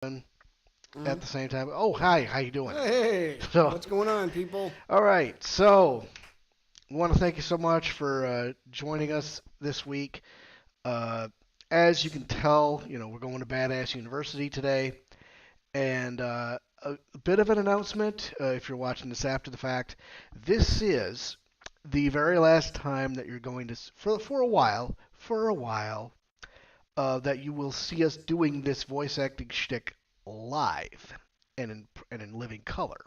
at the same time. Oh, hi, how you doing? Hey, So, what's going on, people? all right. So, I want to thank you so much for joining us this week. Uh, as you can tell, we're going to Badass University today, and a bit of an announcement. If you're watching this after the fact, this is the very last time that you're going to for a while that you will see us doing this voice acting shtick live and in living color.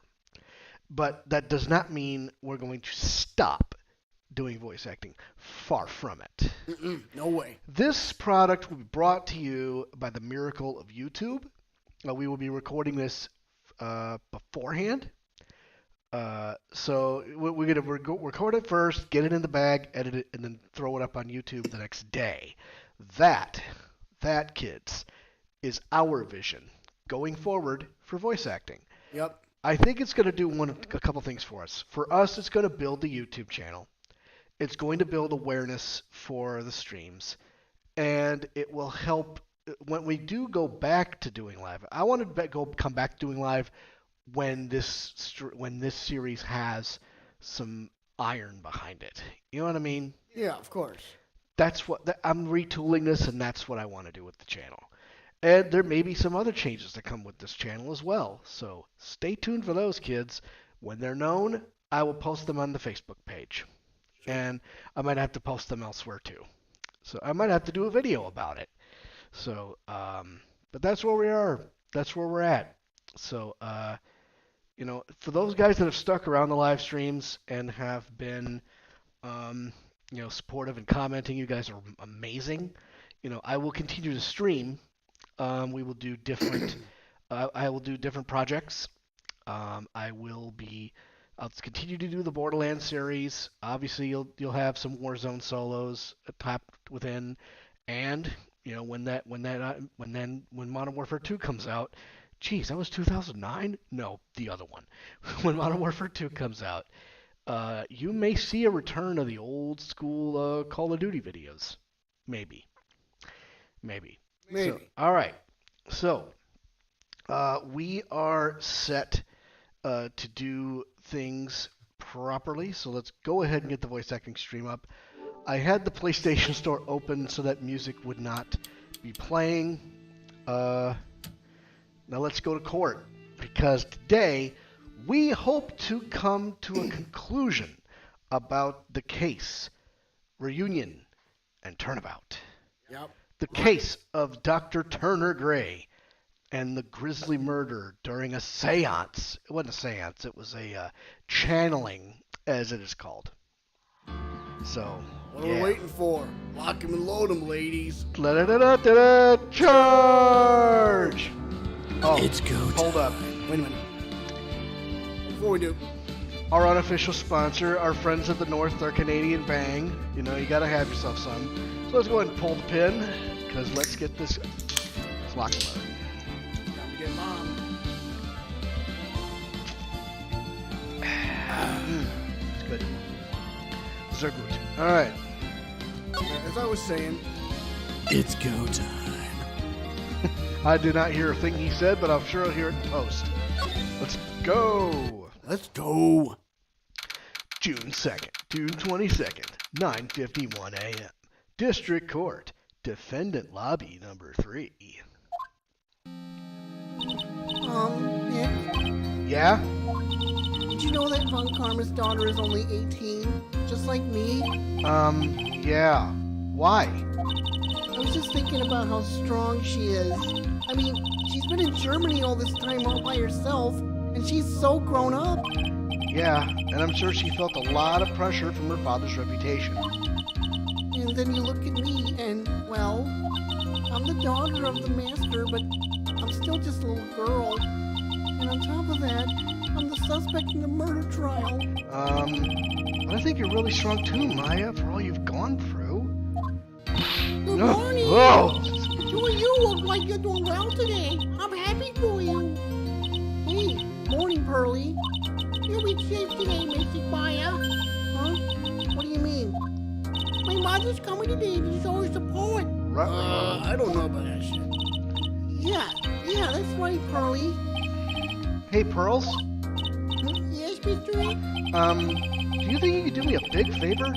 But that does not mean we're going to stop doing voice acting. Far from it. No way. This product will be brought to you by the miracle of YouTube. We will be recording this beforehand. So we're going to record it first, get it in the bag, edit it, and then throw it up on YouTube the next day. That, kids, is our vision going forward for voice acting. Yep. I think it's going to do a couple things for us. For us, it's going to build the YouTube channel. It's going to build awareness for the streams, and it will help when we do go back to doing live. I want to come back to doing live when this series has some iron behind it. You know what I mean? Yeah, of course. I'm retooling this, and that's what I want to do with the channel. And there may be some other changes that come with this channel as well. So stay tuned for those, kids. When they're known, I will post them on the Facebook page. And I might have to post them elsewhere too. So I might have to do a video about it. So, but that's where we are. That's where we're at. So, for those guys that have stuck around the live streams and have been, supportive and commenting, you guys are amazing. I will continue to stream. We will do different. I will do different projects. I'll continue to do the Borderlands series. Obviously, you'll have some Warzone solos topped within, and when Modern Warfare 2 comes out. Geez, that was 2009? No, the other one. When Modern Warfare 2 comes out, you may see a return of the old school Call of Duty videos. Maybe. So, all right. So, we are set to do things properly. So let's go ahead and get the voice acting stream up. I had the PlayStation Store open so that music would not be playing. Now let's go to court, because today we hope to come to a conclusion about the case, reunion, and turnabout. Yep. The case of Dr. Turner Gray and the grisly murder during a seance. It wasn't a seance, it was a channeling, as it is called. So, What are we waiting for? Lock him and load him, ladies. Charge! Oh, it's go time. Hold up. Wait a minute. Before we do, Our unofficial sponsor, our friends at the North, our Canadian Bang. You gotta have yourself some. So let's go ahead and pull the pin, because let's get this. Let's lock and load. time to get mom. It's good. Sehr gut. All right. As I was saying, It's go time. I did not hear a thing he said, but I'm sure I'll hear it in post. Let's go. let's go. June 2nd, June 22nd, 9:51 a.m. District Court, Defendant Lobby number 3. Nick, Yeah? did you know that Von Karma's daughter is only 18, just like me? Yeah. Why? I was just thinking about how strong she is. I mean, she's been in Germany all this time all by herself, and she's so grown up. Yeah, and I'm sure she felt a lot of pressure from her father's reputation. And then you look at me, and, well, I'm the daughter of the master, but I'm still just a little girl. And on top of that, I'm the suspect in the murder trial. But I think you're really strong too, Maya, for all you've gone through. Good No. morning! Whoa! Two of you look like you're doing well today. I'm happy for you. Hey, morning, Pearly. You'll be safe today, Mr. Maya. Huh? What do you mean? My mother's coming today to show her support. Right. I don't know about that shit. Yeah, Yeah, that's right, Pearly. Hey, Pearls. Yes, Mr. X? Do you think you could do me a big favor?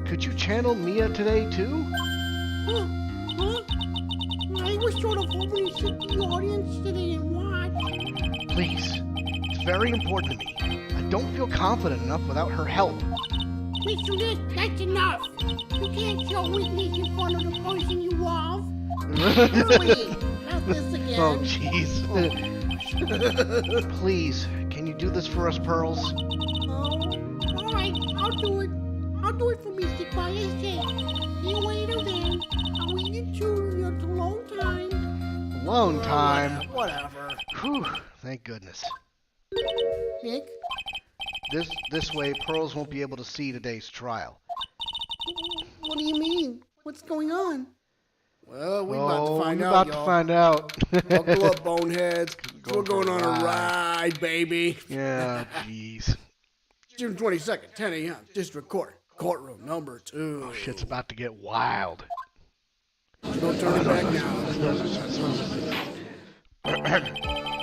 Could you channel Mia today, too? Huh? Huh? I was sort of hoping to sit in the audience today and watch. Please. It's very important to me. I don't feel confident enough without her help. Mr. X, that's enough. You can't show weakness in front of the person you love. Pearly, not this again. Oh, jeez. Please, can you do this for us, Pearls? Oh, all right, I'll do it. I'll do it for Mr. Maya's sake. See you later then. I'll wait you two a long time. Alone time. Whatever. Whew, thank goodness. Nick? This way, Pearls won't be able to see today's trial. What do you mean? What's going on? Well, we're about to find we're out, about y'all. to find out. Buckle up, boneheads. We're for going a on a ride. ride, baby. Yeah, jeez. June 22nd, 10 a.m. District Court. Courtroom number 2. Oh, shit's about to get wild. No turning back now.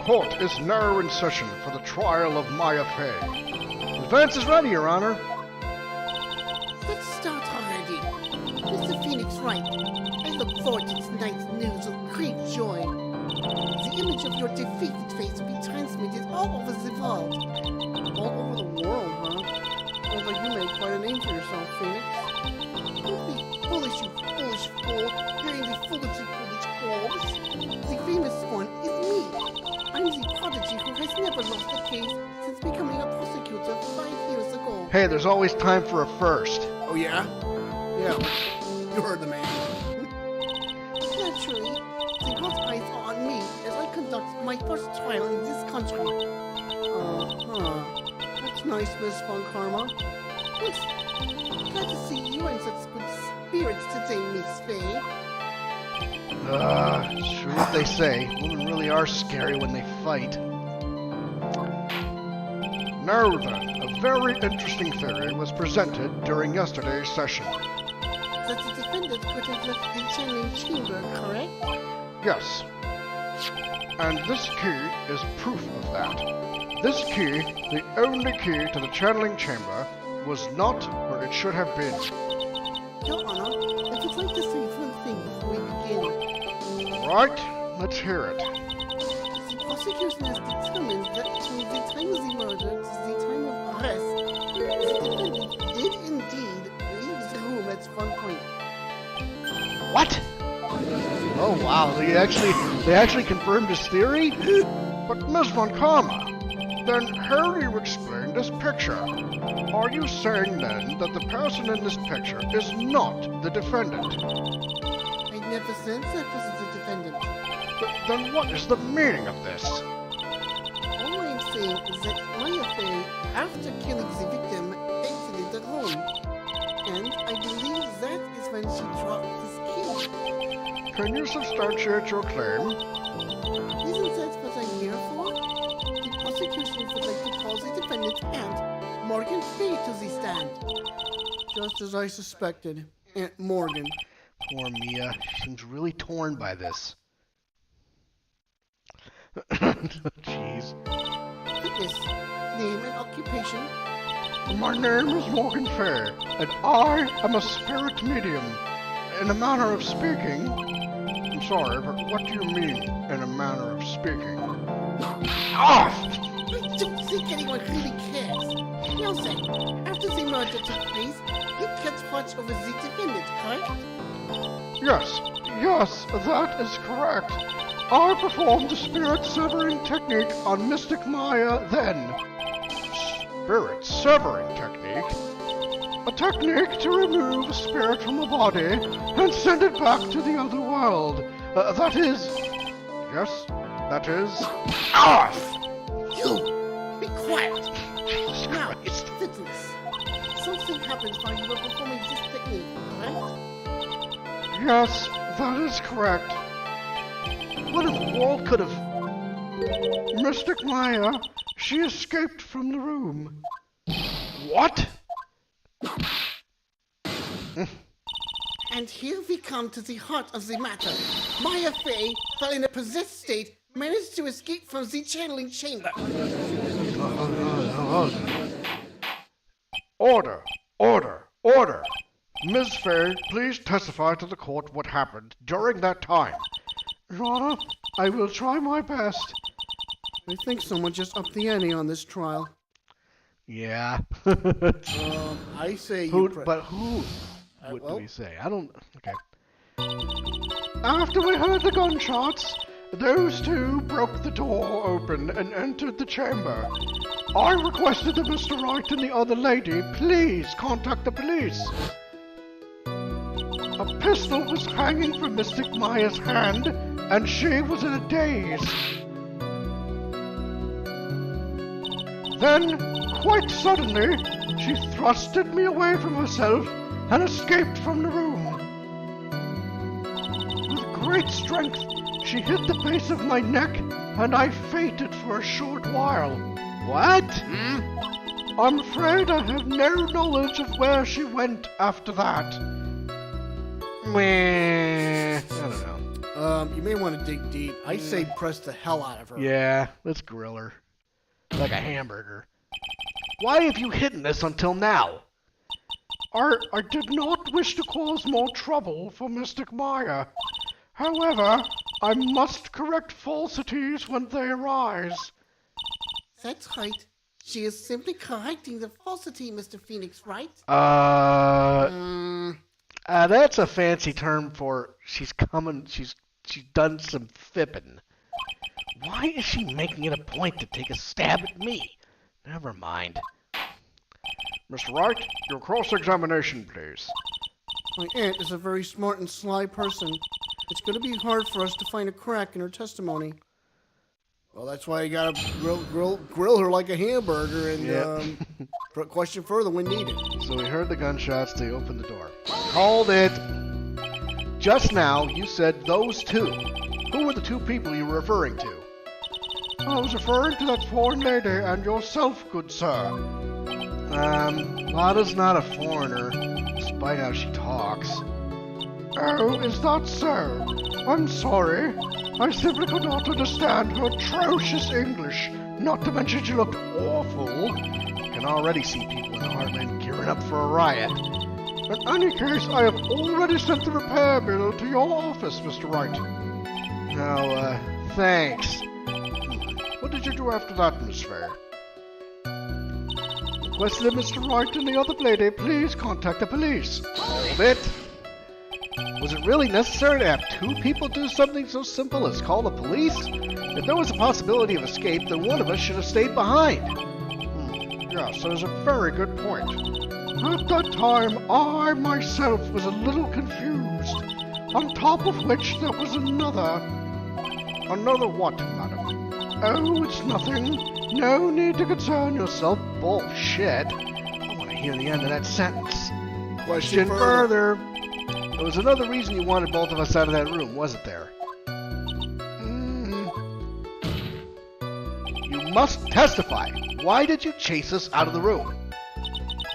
Court is now in session for the trial of Maya Fey. Defense is ready, Your Honor. Let's start already. Mr. Phoenix Wright, I look forward to tonight's news with great joy. The image of your defeated face will be transmitted all over the world. All over the world, huh? Sounds like you made quite a name for yourself, Phoenix. Don't be foolish, you foolish fool, hearing the foolish calls. The famous one is me. I'm the prodigy who has never lost a case since becoming a prosecutor 5 years ago. Hey, there's always time for a first. Oh, yeah? Yeah. You heard the man. Naturally, the God's eyes are on me as I conduct my first trial in this country. That's nice, Miss Von Karma. Yes, glad to see you in such good spirits today, Miss Faye. True what they say. Women really are scary when they fight. Now then, a very interesting theory was presented during yesterday's session. That the defendant could have left the channeling chamber, correct? Yes. And this key is proof of that. This key, the only key to the channeling chamber, was not where it should have been. Your Honor, I would like to say one thing before we begin. Right? Let's hear it. The prosecution has determined that from the time of the murder to the time of arrest, the defendant did indeed leave the room at one point. What? Oh wow, they actually confirmed his theory? But Ms. Von Karma, then how do you explain this picture? Are you saying then that the person in this picture is not the defendant? I never said that was the defendant. Then what is the meaning of this? All I'm saying is that Maya Fey, after killing the victim, exited the room. And I believe that is when she dropped this key. Can you substantiate your claim? Isn't that what I'm here for? The prosecution would like to call the defendant and Morgan Fey to the stand. Just as I suspected. Aunt Morgan. Poor Mia, she seems really torn by this. Jeez. Witness, name and occupation. My name is Morgan Fay, and I am a spirit medium. In a manner of speaking... I'm sorry, but what do you mean, in a manner of speaking? Ah! I don't think anyone really cares. Now then, after the murder took place, you kept watch over the defendant, correct? Yes, that is correct. I performed the spirit severing technique on Mystic Maya then. Spirit severing technique? A technique to remove a spirit from a body and send it back to the other world. That is... Yes, that is... Ah! You! Be quiet! Jesus Now, Christ. witness. Something happened while you were performing this technique, correct? Yes, that is correct. What in the world could have... Mystic Maya, she escaped from the room. What? And here we come to the heart of the matter. Maya Fey, while in a possessed state, managed to escape from the channeling chamber. Order! Order! Order! Ms. Fay, please testify to the court what happened during that time. Your Honor, I will try my best. I think someone just upped the ante on this trial. Yeah. I say Who? you... But who? What well- do we say? I don't... Okay. After we heard the gunshots, those two broke the door open and entered the chamber. I requested that Mr. Wright and the other lady please contact the police. A pistol was hanging from Mystic Maya's hand, and she was in a daze. Then, quite suddenly, she thrusted me away from herself and escaped from the room. With great strength, she hit the base of my neck, and I fainted for a short while. What? I'm afraid I have no knowledge of where she went after that. Meh. I don't know. You may want to dig deep. I say press the hell out of her. Yeah, let's grill her. Like a hamburger. Why have you hidden this until now? I did not wish to cause more trouble for Mystic Maya. However, I must correct falsities when they arise. That's right. She is simply correcting the falsity, Mr. Phoenix, right? That's a fancy term for she's done some fibbing. Why is she making it a point to take a stab at me? Never mind. Mr. Wright, your cross-examination, please. My aunt is a very smart and sly person. It's going to be hard for us to find a crack in her testimony. Well, that's why you got to grill her like a hamburger and question further when needed. So we heard the gunshots, they opened the door. Called it! Just now, you said those two. Who were the two people you were referring to? I was referring to that foreign lady and yourself, good sir. Lada's not a foreigner, despite how she talks. Oh, is that so? I'm sorry. I simply could not understand her atrocious English, not to mention she looked awful. I can already see people in the Heartland gearing up for a riot. In any case, I have already sent the repair bill to your office, Mr. Wright. Now, thanks. What did you do after that, Miss Fair? Requested that Mr. Wright and the other lady please contact the police. Hold it. Was it really necessary to have two people do something so simple as call the police? If there was a possibility of escape, then one of us should have stayed behind. Yes, that is a very good point. At that time, I myself was a little confused. On top of which, there was another... Another what, madam? Oh, it's nothing. No need to concern yourself. Bullshit. I want to hear the end of that sentence. Question further. There was another reason you wanted both of us out of that room, wasn't there? You must testify. Why did you chase us out of the room?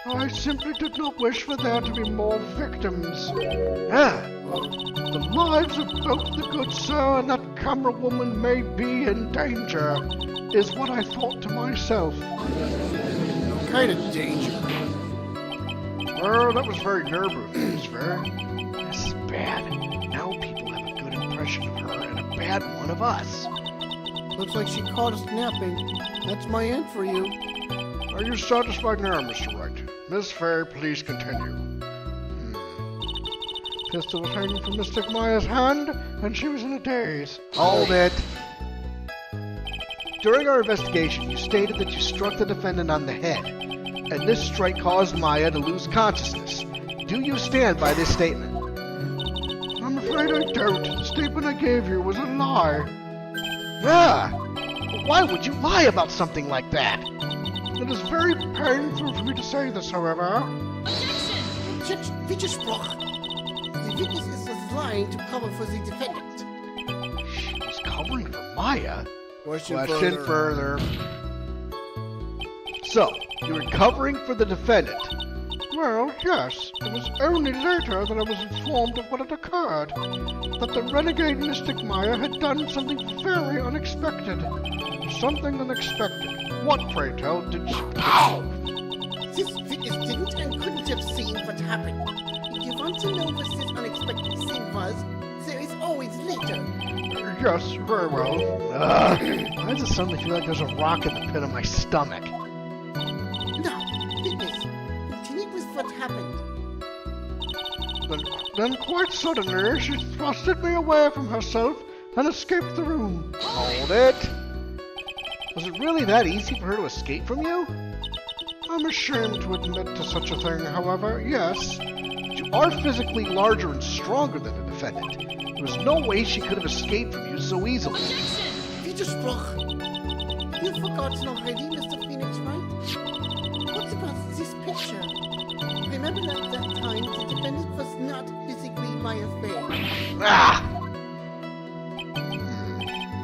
I simply did not wish for there to be more victims. The lives of both the good sir and that camera woman may be in danger, is what I thought to myself. What kind of danger? Well, that was very nerve-wracking, Miss Fair. This is bad. Now people have a good impression of her and a bad one of us. Looks like she caught us napping. That's my aunt for you. Are you satisfied now, Mr. Wright? Miss Fair, please continue. Pistol was hanging from Mystic Maya's hand, and she was in a daze. Hold it. During our investigation, you stated that you struck the defendant on the head, and this strike caused Maya to lose consciousness. Do you stand by this statement? I'm afraid I don't. The statement I gave you was a lie. Why would you lie about something like that? It is very painful for me to say this, however. Objection! Widerspruch! The witness is lying to cover for the defendant. She was covering for Maya? Question further. So, you were covering for the defendant. Well, yes. It was only later that I was informed of what had occurred. That the renegade Mystic Maya had done something very unexpected. Something unexpected. What, pray tell, did she... Ow! This witness didn't and couldn't have seen what happened. If you want to know what this unexpected scene was, there is always later. Yes, very well. I just suddenly feel like there's a rock in the pit of my stomach. Now, witness, continue with what happened. Then quite suddenly, she thrusted me away from herself and escaped the room. Hold it! Was it really that easy for her to escape from you? I'm ashamed to admit to such a thing, however, yes. You are physically larger and stronger than the defendant. There was no way she could have escaped from you so easily. Widerspruch! You've forgotten already, Mr. Phoenix, right? What about this picture? Remember that at that time the defendant was not physically Maya Fey. Ah!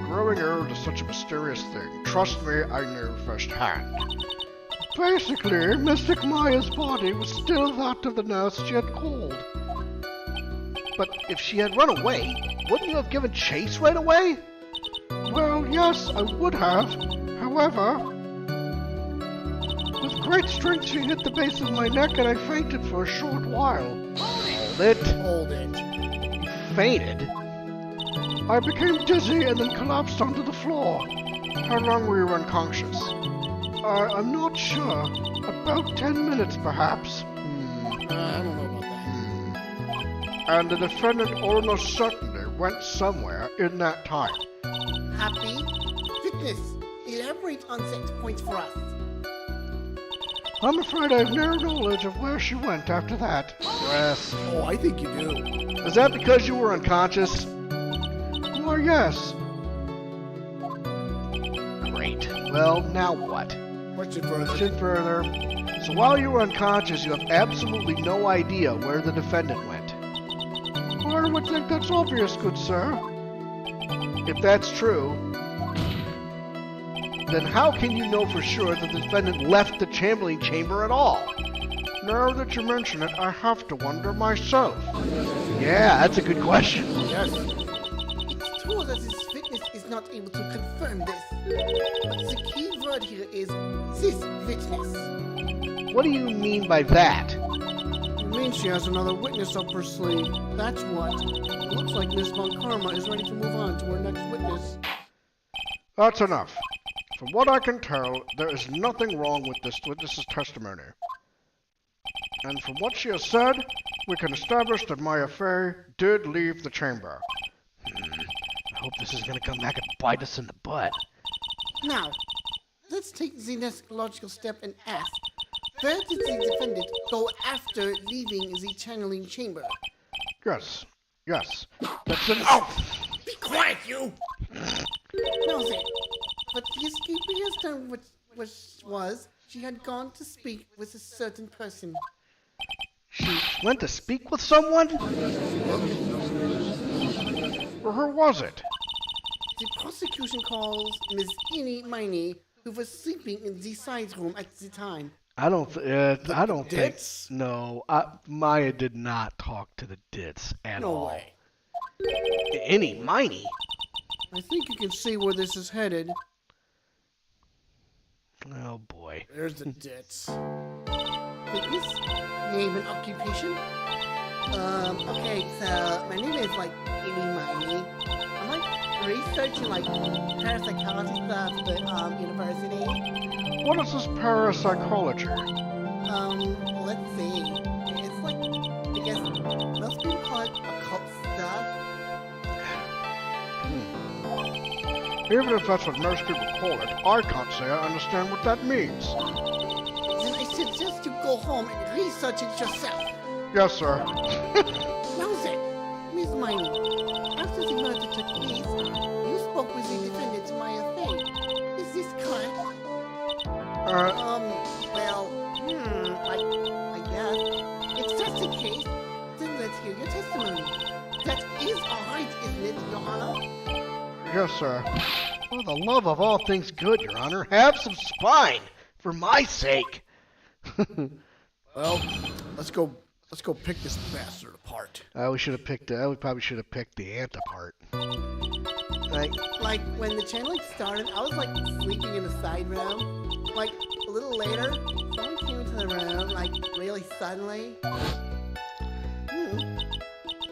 Growing old is such a mysterious thing. Trust me, I know firsthand. Basically, Mystic Maya's body was still that of the nurse she had called. But if she had run away, wouldn't you have given chase right away? Well, yes, I would have. However, with great strength she hit the base of my neck and I fainted for a short while. Hold it. Hold it. You fainted? I became dizzy and then collapsed onto the floor. How long were you unconscious? I'm not sure. About 10 minutes, perhaps. I don't know about that. And the defendant almost certainly went somewhere in that time. Happy? Witness, elaborate on that point for us. I'm afraid I have no knowledge of where she went after that. Yes. Oh, I think you do. Is that because you were unconscious? Why, yes. Great. Well, now what? Question further. Question further. So while you were unconscious, you have absolutely no idea where the defendant went. Well, I would think that's obvious, good sir. If that's true, then how can you know for sure that the defendant left the channeling chamber at all? Now that you mention it, I have to wonder myself. Yeah, that's a good question. Yes. It's true that this witness is not able to confirm this. But the key word here is this witness. What do you mean by that? It means she has another witness up her sleeve. That's what. It looks like Miss Von Karma is ready to move on to her next witness. That's enough. From what I can tell, there is nothing wrong with this witness's testimony. And from what she has said, we can establish that Maya Fey did leave the chamber. I hope this is going to come back and bite us in the butt. Now, let's take the next logical step and ask, where did the defendant go after leaving the channeling chamber? Yes. That's enough! Be quiet, you! Now then, what the escapee has done was she had gone to speak with a certain person. She went to speak with someone? Well, who was it? The prosecution calls Miss Eenie Miney, who was sleeping in the side room at the time. I don't think. Dits? No, Maya did not talk to the Dits at all. No way. Any Miney? I think you can see where this is headed. Oh boy. There's the dits. Fitness? Name and occupation? Okay, so my name is Eenie Miney. I'm researching parapsychology stuff at the university. What is this parapsychology? Let's see. It's I guess most people call it occult stuff. Even if that's what most people call it, I can't say I understand what that means. Then I suggest you go home and research it yourself. Yes, sir. Now then, Miss Miney, after the murder took place, you spoke with the defendant Maya Fey. Is this correct? I guess. If that's the case, then let's hear your testimony. That is alright, isn't it, Your Honor? Yes, sir. For the love of all things good, Your Honor, have some spine, for my sake. Well, Let's go pick this bastard apart. We probably should have picked the ant apart. Like when the channeling started, I was like sleeping in the side room. Like a little later, someone came into the room like really suddenly.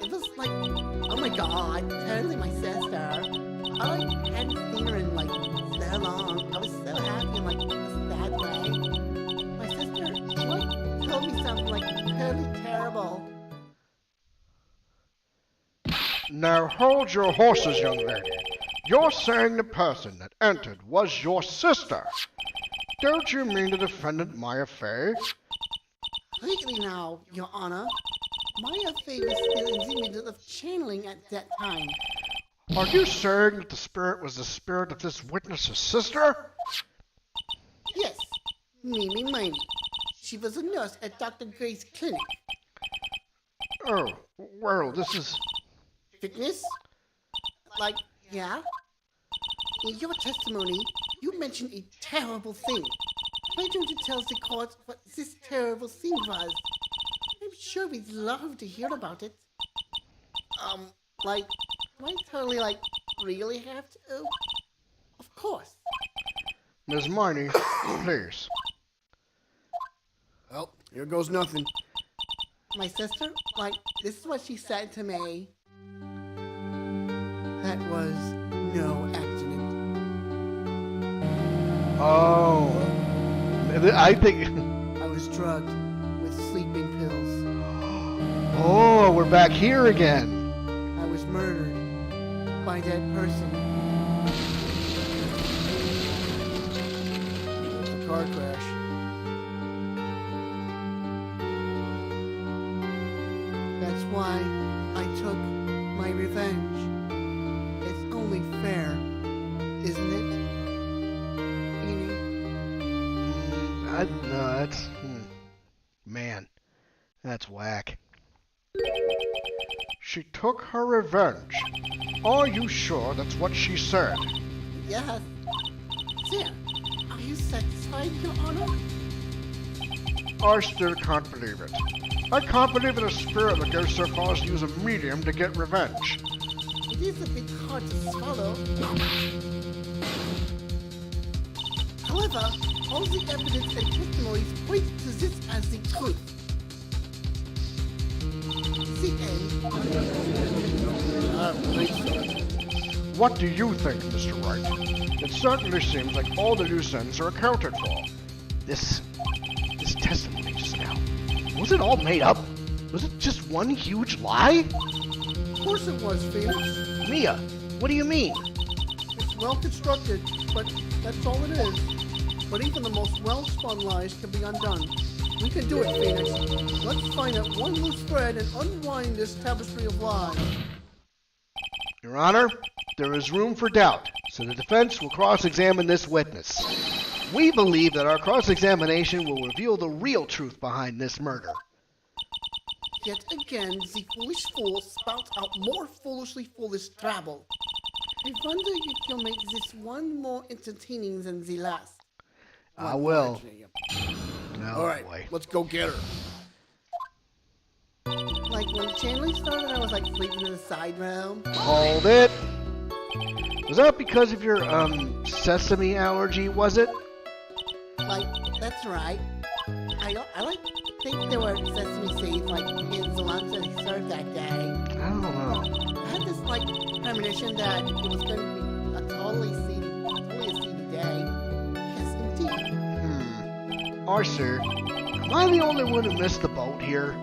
It was like, oh my god, totally my sister. I like hadn't seen her in like so long. I was so happy in like a sad way. My sister, she like told me something like totally terrible. Now hold your horses, young lady. You're saying the person that entered was your sister. Don't you mean the defendant Maya Fey? Lately now, Your Honor, Maya Fey was still in the middle of channeling at that time. Are you saying that the spirit was the spirit of this witness's sister? Yes, Mimi Miney. She was a nurse at Dr. Gray's clinic. Oh, well, this is... Fitness? Like, yeah? In your testimony, you mentioned a terrible thing. Why don't you tell the court what this terrible thing was? I'm sure we'd love to hear about it. Like, do I totally, like, really have to? Of course. Ms. Miney, please. Well, here goes nothing. My sister, like, this is what she said to me. That was no accident. Oh. I think... I was drugged with sleeping pills. Oh, we're back here again. I was murdered by that person. It was a car crash. That's why I took my revenge. It's only fair, isn't it? Beanie? No, that's... Man, that's whack. She took her revenge. Are you sure that's what she said? Yes. There. Are you satisfied, Your Honor? I still can't believe it. I can't believe in a spirit that goes so far as to use a medium to get revenge. It is a bit hard to swallow. However, all the evidence and testimonies point to this as the truth. The end. What do you think, Mr. Wright? It certainly seems like all the loose ends are accounted for. This testimony just now, was it all made up? Was it just one huge lie? Of course it was, Phoenix. Mia, what do you mean? It's well constructed, but that's all it is. But even the most well-spun lies can be undone. We can do it, Phoenix. Let's find out one loose thread and unwind this tapestry of lies. Your Honor, there is room for doubt, so the defense will cross-examine this witness. We believe that our cross-examination will reveal the real truth behind this murder. Yet again, the foolish fool spouts out more foolishly foolish trouble. I wonder if you'll make this one more entertaining than the last. I will. Oh, All right, boy. let's go get her. Like when channeling started, I was like sleeping in the side room. Hold it. Was that because of your, sesame allergy, was it? Like, that's right. I like think there were sesame seeds like in the lunch that he served that day. I don't know. I had this like premonition that it was going to be a totally seedy day. Yes, indeed. I see. Am I the only one who missed the boat here?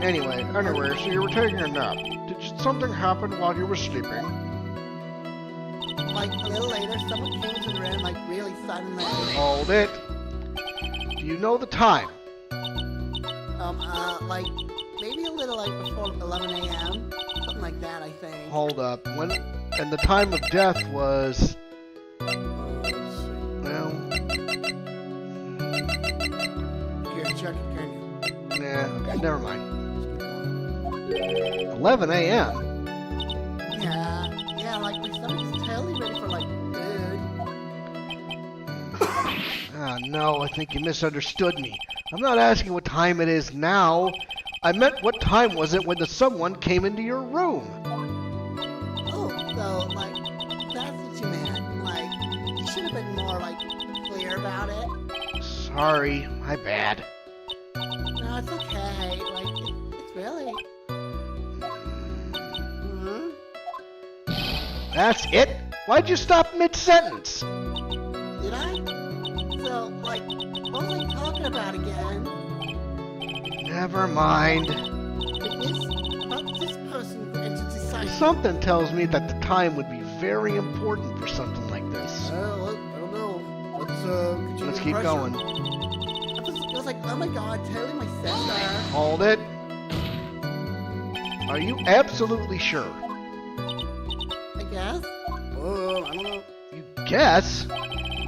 Anyway, so you were taking a nap. Did something happen while you were sleeping? Like a little later, someone came into the room like really suddenly. Hold it. Do you know the time? Like maybe a little like before 11 a.m. Something like that, I think. Hold up. And the time of death was... Well... Can't check it, can you? Nah, okay, never mind. 11 a.m.? Yeah, like my stomach's totally ready for like food. Ah, no, I think you misunderstood me. I'm not asking what time time it is now. I meant what time was it when the someone came into your room? Oh, so, like, that's what you meant. Like, you should have been more, like, clear about it. Sorry, my bad. No, it's okay. Like, it's really... Hmm? That's it? Why'd you stop mid-sentence? Did I? So, like, what was I talking about again? Never mind. About this person who entered society. Something tells me that the time would be very important for something like this. I don't know. Let's keep going. It was like, oh my god, totally my sister. Hold it. Are you absolutely sure? I guess. I don't know. You guess?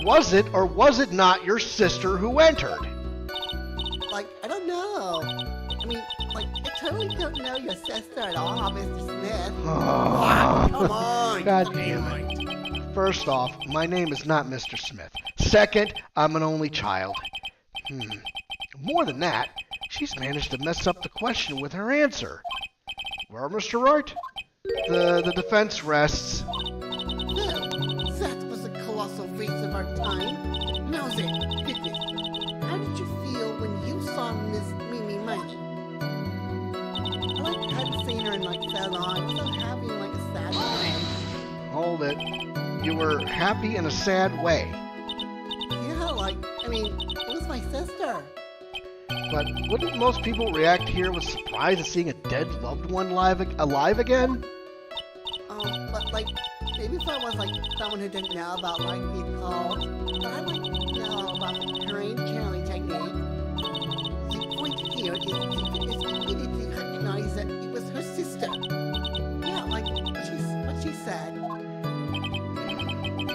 Was it or was it not your sister who entered? Like, I don't know. I mean, like, I totally don't know your sister at all, Mr. Smith. Come on. God damn it. First off, my name is not Mr. Smith. Second, I'm an only child. More than that, she's managed to mess up the question with her answer. Well, Mr. Wright, the defense rests. Well, that was a colossal waste of our time. Now then, goodness, how did you feel when you saw Miss Mimi Money? I like hadn't seen her in like so long, so happy in like a sad way. Hold it. You were happy in a sad way. Yeah, like, I mean, it was my sister. But wouldn't most people react here with surprise at seeing a dead loved one alive again? But like, maybe if I was like someone who didn't know about like the occult, but I like know about the brain channeling technique. The point here is immediately recognize that it was her sister. Yeah, like what she said.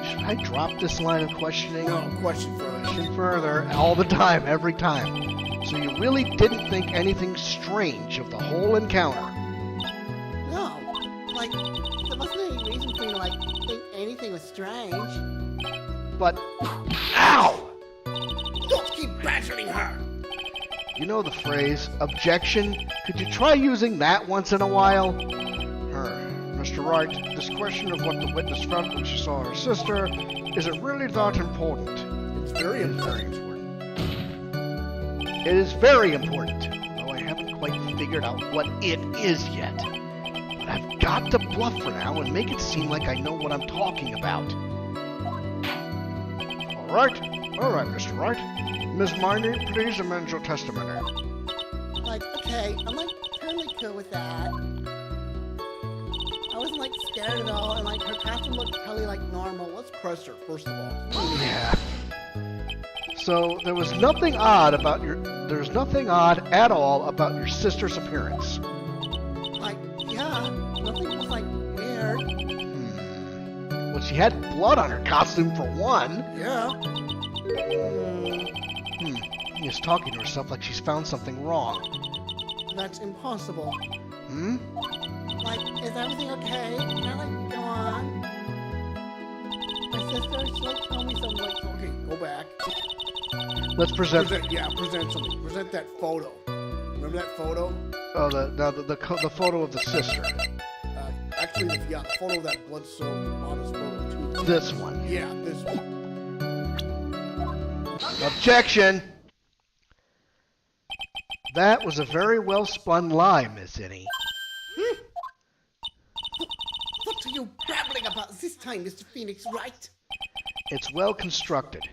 Should I drop this line of questioning? No, question first. Question further, all the time, every time. So you really didn't think anything strange of the whole encounter? No, like there wasn't any reason for me to like think anything was strange. But, ow! Don't keep badgering her. You know the phrase, objection? Could you try using that once in a while? Mr. Wright, this question of what the witness felt when she saw her sister, is it really that important? It's very important. It is very important, though I haven't quite figured out what it is yet. But I've got to bluff for now and make it seem like I know what I'm talking about. All right, Mr. Wright. Ms. Miney, please amend your testimony. Like, okay, I'm like totally cool with that. I wasn't like scared at all, and like her costume looked totally like normal. Let's press her, first of all. Yeah. So there's nothing odd at all about your sister's appearance. Like, yeah, nothing was like weird. Well, she had blood on her costume for one. Yeah. She's talking to herself like she's found something wrong. That's impossible. Like, is everything okay? Can I like go on? My sister, she like told me something like, Okay, go back. Let's present. Present something. Present that photo. Remember that photo? Oh, the photo of the sister. Actually, the photo of that blood-soaked honest photo too. This one. Yeah, this one. Objection. That was a very well spun lie, Miss Innie. what are you babbling about this time, Mr. Phoenix, Wright? It's well constructed,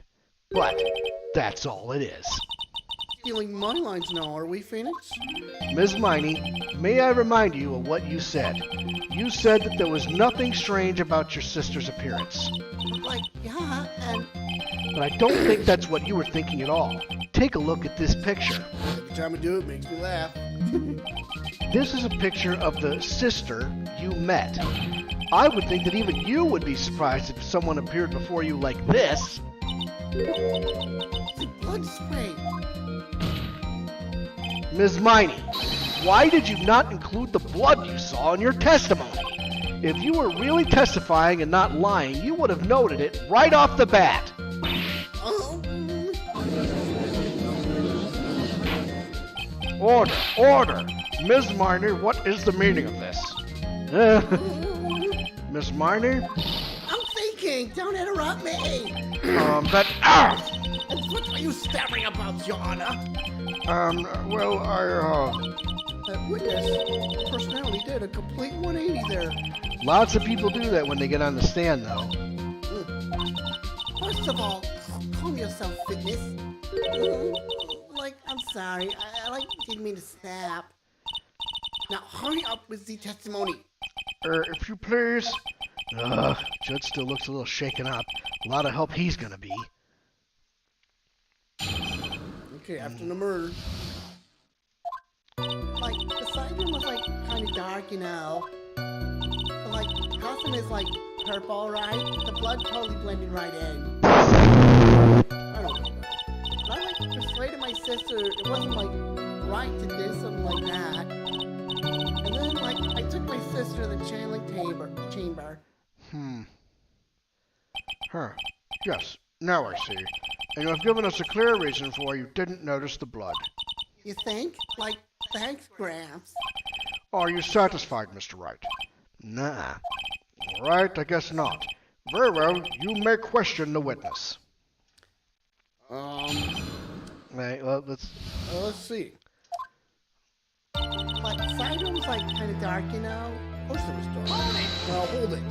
but that's all it is. Stealing my lines now, are we, Phoenix? Ms. Miney, may I remind you of what you said? You said that there was nothing strange about your sister's appearance. Like, yeah, and... But I don't think that's what you were thinking at all. Take a look at this picture. Every time I do it, makes me laugh. This is a picture of the sister you met. I would think that even you would be surprised if someone appeared before you like this. The blood spray. Ms. Miney, why did you not include the blood you saw in your testimony? If you were really testifying and not lying, you would have noted it right off the bat. Order! Order! Ms. Minor, what is the meaning of this? Miss Minor? I'm thinking. Don't interrupt me. And what are you stammering about, Your Honor? Well, That witness personality did a complete 180 there. lots of people do that when they get on the stand, though. First of all, calm yourself, Fitness. I'm sorry. I didn't mean to snap. Now, hurry up with the testimony. If you please. Judge still looks a little shaken up. A lot of help he's gonna be. Okay, after the murder. The side room was, kind of dark, you know. But, the costume is, purple, right? The blood totally blended right in. I don't know. But I, persuaded my sister it wasn't, right to do something like that. And then, I took my sister to the channeling chamber. Huh. Yes, now I see. And you have given us a clear reason for why you didn't notice the blood. You think? Thanks, Gramps. Are you satisfied, Mr. Wright? Nah. All right, I guess not. Very well, you may question the witness. Right, well, let's see. The side room was, kind of dark, you know? Of course it was dark. Well, hold it.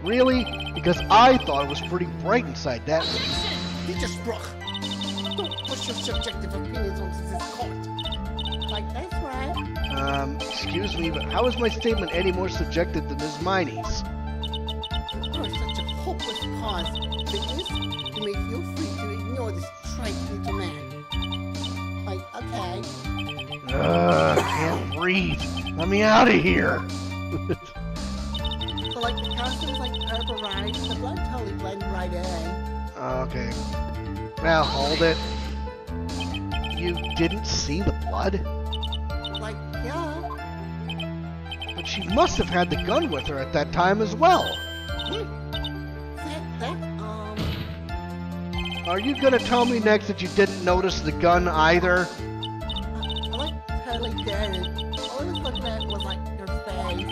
Really? Because I thought it was pretty bright inside that room. He just struck. Don't push your subjective opinions onto this court. That's right. Excuse me, but how is my statement any more subjective than Ms. Miney's? You're such a hopeless cause, Fitness. You may feel free to ignore this trite little man. Okay. I can't breathe. Let me out of here. So, the costume's purple, right? The blood totally blended right in. Okay. Now, hold it. You didn't see the blood? Yeah. But she must have had the gun with her at that time as well. Are you gonna tell me next that you didn't notice the gun either? I totally did. All I was looking at was your face.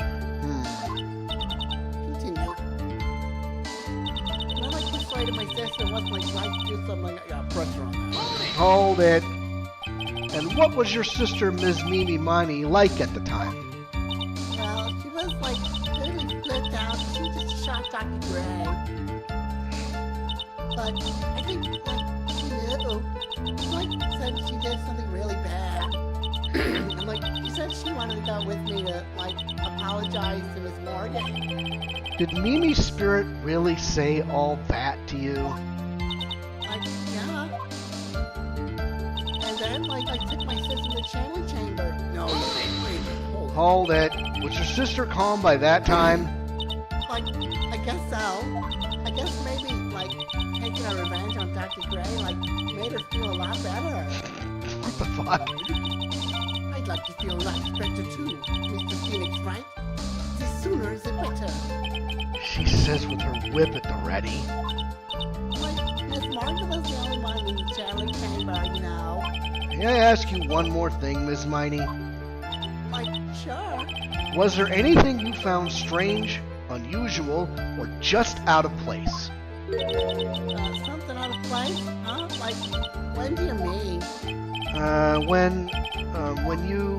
Continue. And I persuaded my sister wasn't right to do something I got pressure on that. Hold it. And what was your sister, Ms. Mimi Miney, like at the time? Well, she was totally flipped out. She was just shocked Dr. Gray. But I think she knew. She said she did something really bad. And she said she wanted to go with me to apologize to Miss Morgan. Did Mimi's spirit really say all that to you? Yeah. And then I took my sister to the channeling chamber. No, wait. Hold it. Was your sister calm by that time? I guess so. I guess maybe taking a revenge on Dr. Gray made her feel a lot better. What the fuck? I'd like to feel a lot better too, Mr. Phoenix, right? The sooner the better. She says with her whip at the ready. Miss Margaret was the only one in the channeling chamber, you know. May I ask you one more thing, Ms. Miney? Sure. Was there anything you found strange, unusual, or just out of place? Something out of place? Huh? When do you mean? When you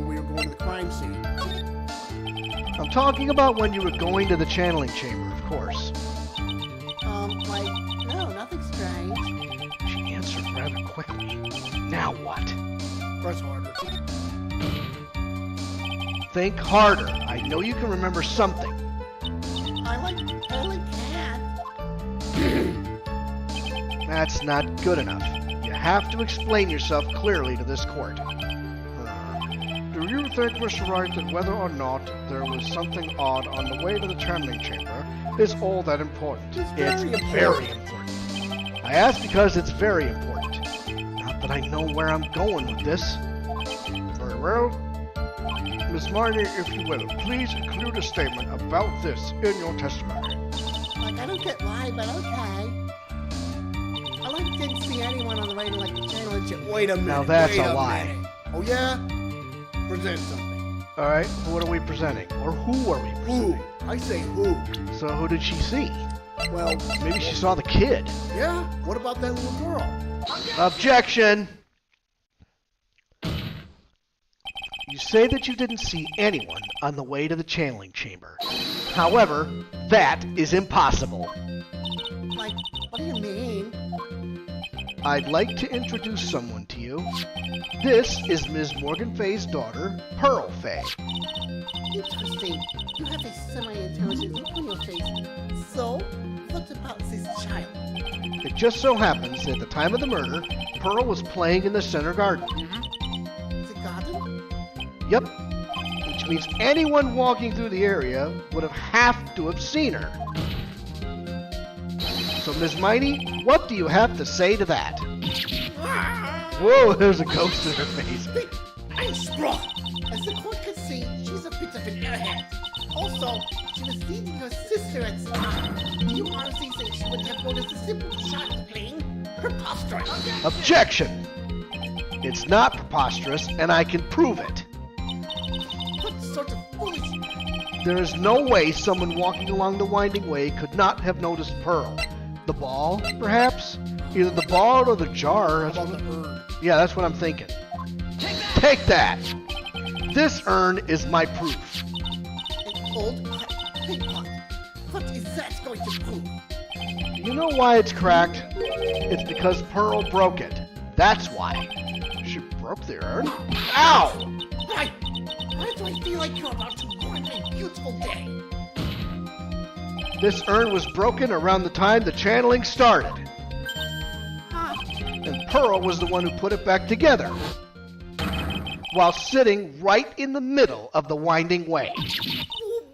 were going to the crime scene. I'm talking about when you were going to the channeling chamber, of course. No, nothing strange. She answered rather quickly. Now what? Press harder. Think harder. I know you can remember something. I totally can't. That's not good enough. You have to explain yourself clearly to this court. Do you think, Mr. Wright, that whether or not there was something odd on the way to the channeling chamber is all that important? It's very important. I ask because it's very important. Not that I know where I'm going with this. Very well. Miss Marnie, if you will, please include a statement about this in your testimony. I don't get why, but okay. I didn't see anyone on the way to the channeling chamber. Wait a minute. Now that's a lie. Oh, yeah? Present something. All right, what are we presenting? Or who are we Who? presenting? I say who. So who did she see? Well, Maybe she saw the kid. yeah? What about that little girl? Objection! You say that you didn't see anyone on the way to the channeling chamber. However, that is impossible. Like, what do you mean? I'd like to introduce someone to you. This is Ms. Morgan Fay's daughter, Pearl Fay. Interesting. You have a semi-intelligent look on your face. So, what about this child? It just so happens that at the time of the murder, Pearl was playing in the center garden. The garden? Yep. Which means anyone walking through the area would have to have seen her. So, Ms. Miney, what do you have to say to that? Whoa, there's a ghost in her face. I'm sprung. As the court can see, she's a bit of an airhead. Also, she was leading her sister at the time. You honestly think she would have noticed a simple child playing? Preposterous. Objection! It's not preposterous, and I can prove it. What sort of foolish... There is no way someone walking along the winding way could not have noticed Pearl. The ball, perhaps? Either the ball or the jar. How about the bird? Yeah, that's what I'm thinking. Take that! This urn is my proof. An old pig pot. What is that going to prove? You know why it's cracked? It's because Pearl broke it. That's why. She broke the urn? Ow! Why do I feel like you're about to ruin a beautiful day? This urn was broken around the time the channeling started. Ah, And Pearl was the one who put it back together, while sitting right in the middle of the winding way.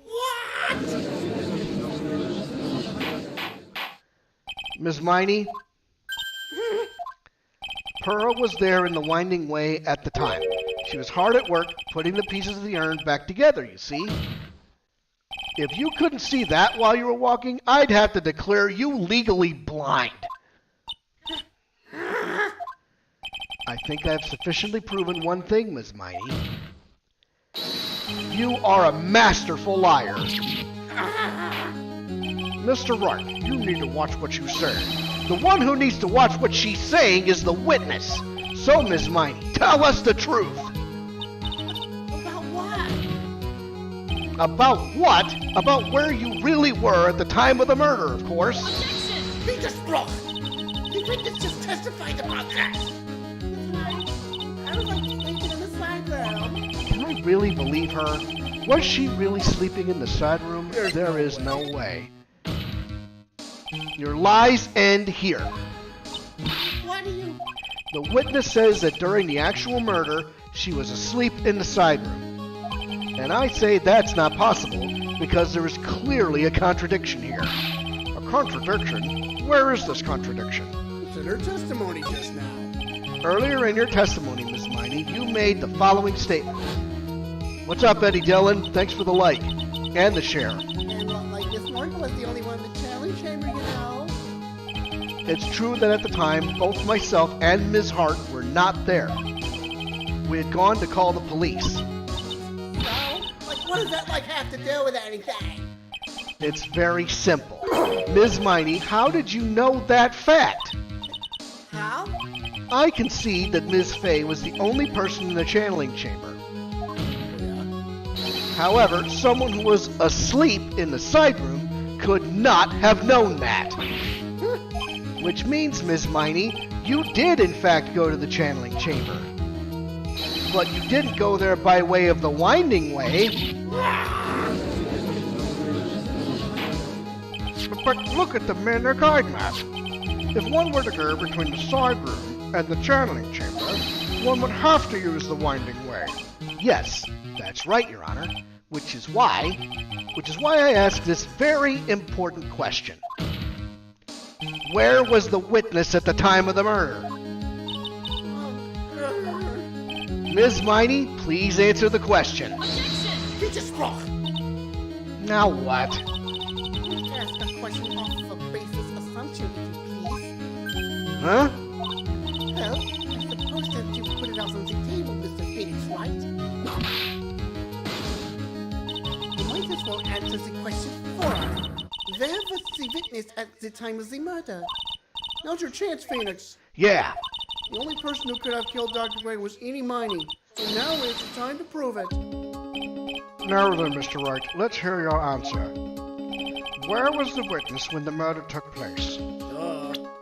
what? Ms. Miney, Pearl was there in the winding way at the time. She was hard at work putting the pieces of the urn back together, you see. If you couldn't see that while you were walking, I'd have to declare you legally blind. I think I've sufficiently proven one thing, Ms. Miney. You are a masterful liar. Mr. Wright, you need to watch what you say. The one who needs to watch what she's saying is the witness. So, Ms. Miney, tell us the truth. About what? About what? About where you really were at the time of the murder, of course. Peter Sprung! The witness just testified about that! I was like sleeping in the side room. Can I really believe her? Was she really sleeping in the side room? There is no way. Your lies end here. What do you... The witness says that during the actual murder, she was asleep in the side room. And I say that's not possible because there is clearly a contradiction here. A contradiction? Where is this contradiction? It's in her testimony just now. Earlier in your testimony, Ms. Miney, you made the following statement. What's up, Eddie Dillon? Thanks for the like and the share. And like this Morgan was the only one in the challenge chamber, you know? It's true that at the time, both myself and Ms. Hart were not there. We had gone to call the police. So, like what does that like have to do with anything? It's very simple. Ms. Miney, how did you know that fact? How? I concede that Ms. Fay was the only person in the channeling chamber. However, someone who was asleep in the side room could not have known that. Which means, Ms. Miney, you did in fact go to the channeling chamber. But you didn't go there by way of the winding way. But look at the Manor Guide map. If one were to go between the side room and the channeling chamber, one would have to use the winding way. Yes, that's right, Your Honor. Which is why I ask this very important question. Where was the witness at the time of the murder? Ms. Miney, please answer the question. Peter Sprung! Now what? Ask a question off of a basis assumption, if you please. Huh? Well, I suppose that you put it out on the table, Mr. will answer the question for us. Where was the witness at the time of the murder? Now's your chance, Phoenix. Yeah. The only person who could have killed Dr. Gray was Eenie Miney. So now is the time to prove it. Now then, Mr. Wright, let's hear your answer. Where was the witness when the murder took place?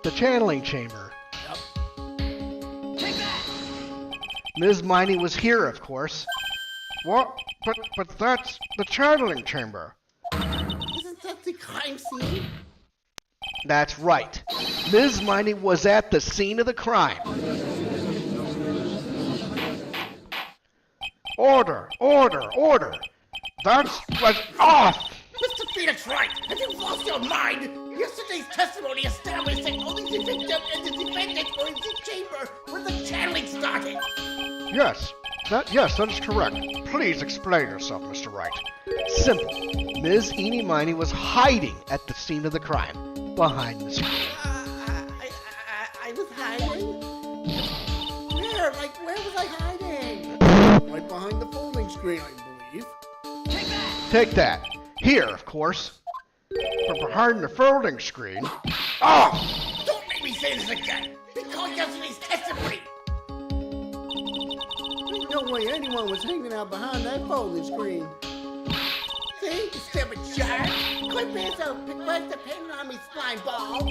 The channeling chamber. Ms. Miney was here, of course. What? But that's the channeling chamber. Isn't that the crime scene? That's right. Ms. Miney was at the scene of the crime. Order! That's off! Mr. Phoenix Wright, have you lost your mind? Yesterday's testimony established that only the victim and the defendant were in the chamber when the channeling started. Yes, that is correct. Please explain yourself, Mr. Wright. Simple. Ms. Eenie Miney was hiding at the scene of the crime, behind the screen. I was hiding? Where? Where was I hiding? Right behind the folding screen, I believe. Take that. Here, of course. But behind the folding screen. Oh! Don't make me say this again! Recall yesterday's testimony! Ain't no way anyone was hanging out behind that folding screen. See? You stupid jerk! Quit being so quick to pin on me, slime ball!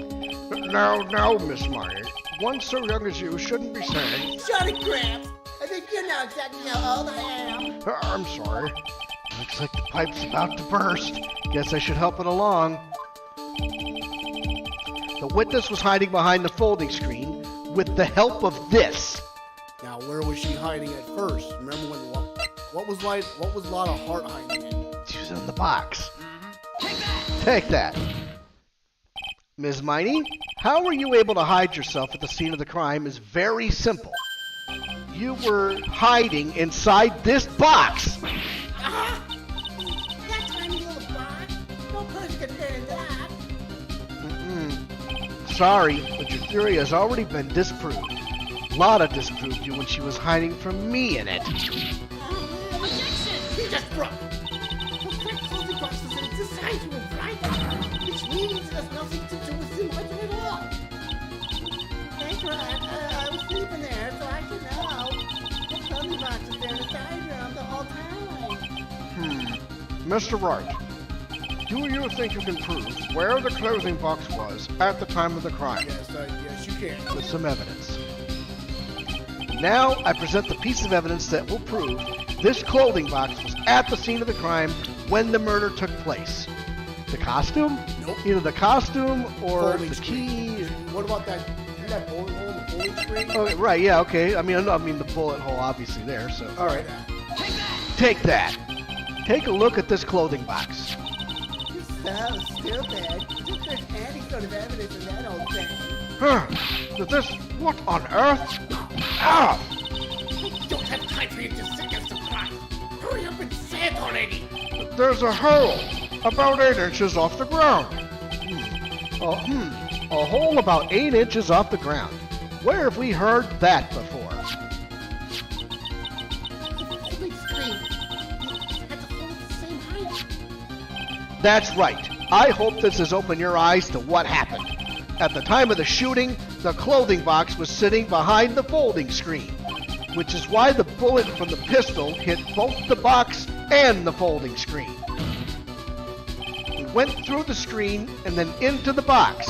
Now, Miss Miney. One so young as you shouldn't be saying... Shut it, Gramps! I think you know exactly how old I am. I'm sorry. Looks like the pipe's about to burst. Guess I should help it along. The witness was hiding behind the folding screen with the help of this. Now, where was she hiding at first? Remember what was Lotta Hart hiding in? She was in the box. Take that. Ms. Miney, how were you able to hide yourself at the scene of the crime is very simple. You were hiding inside this box. That tiny little box? No person could fit in that. Sorry, but your theory has already been disproved. Lotta disproved you when she was hiding from me in it. Objection! He just broke. That clothing box is inside you, right? Which means it has nothing to do with the murder at all. That's right. I was sleeping there, so I should know. The clothing box is there in the side room the whole time. Mr. Wright, do you think you can prove where the clothing box was at the time of the crime? Yes, you can. With some evidence. Now I present the piece of evidence that will prove this clothing box was at the scene of the crime when the murder took place. The costume? Nope. Either the costume or Folding the key. What about that bullet hole in the folding screen? Oh, right, yeah, okay. I mean the bullet hole obviously there, so. All right. Take that. Take a look at this clothing box. You're so stupid. If there's any sort of evidence in that old thing. What on earth? Ah! I don't have time for you to sit there surprised. Hurry up and say it already. There's a hole about 8 inches off the ground. A hole about 8 inches off the ground. Where have we heard that before? The big screen. At the hole at the same height. That's right. I hope this has opened your eyes to what happened. At the time of the shooting, the clothing box was sitting behind the folding screen, which is why the bullet from the pistol hit both the box and the folding screen. It went through the screen and then into the box.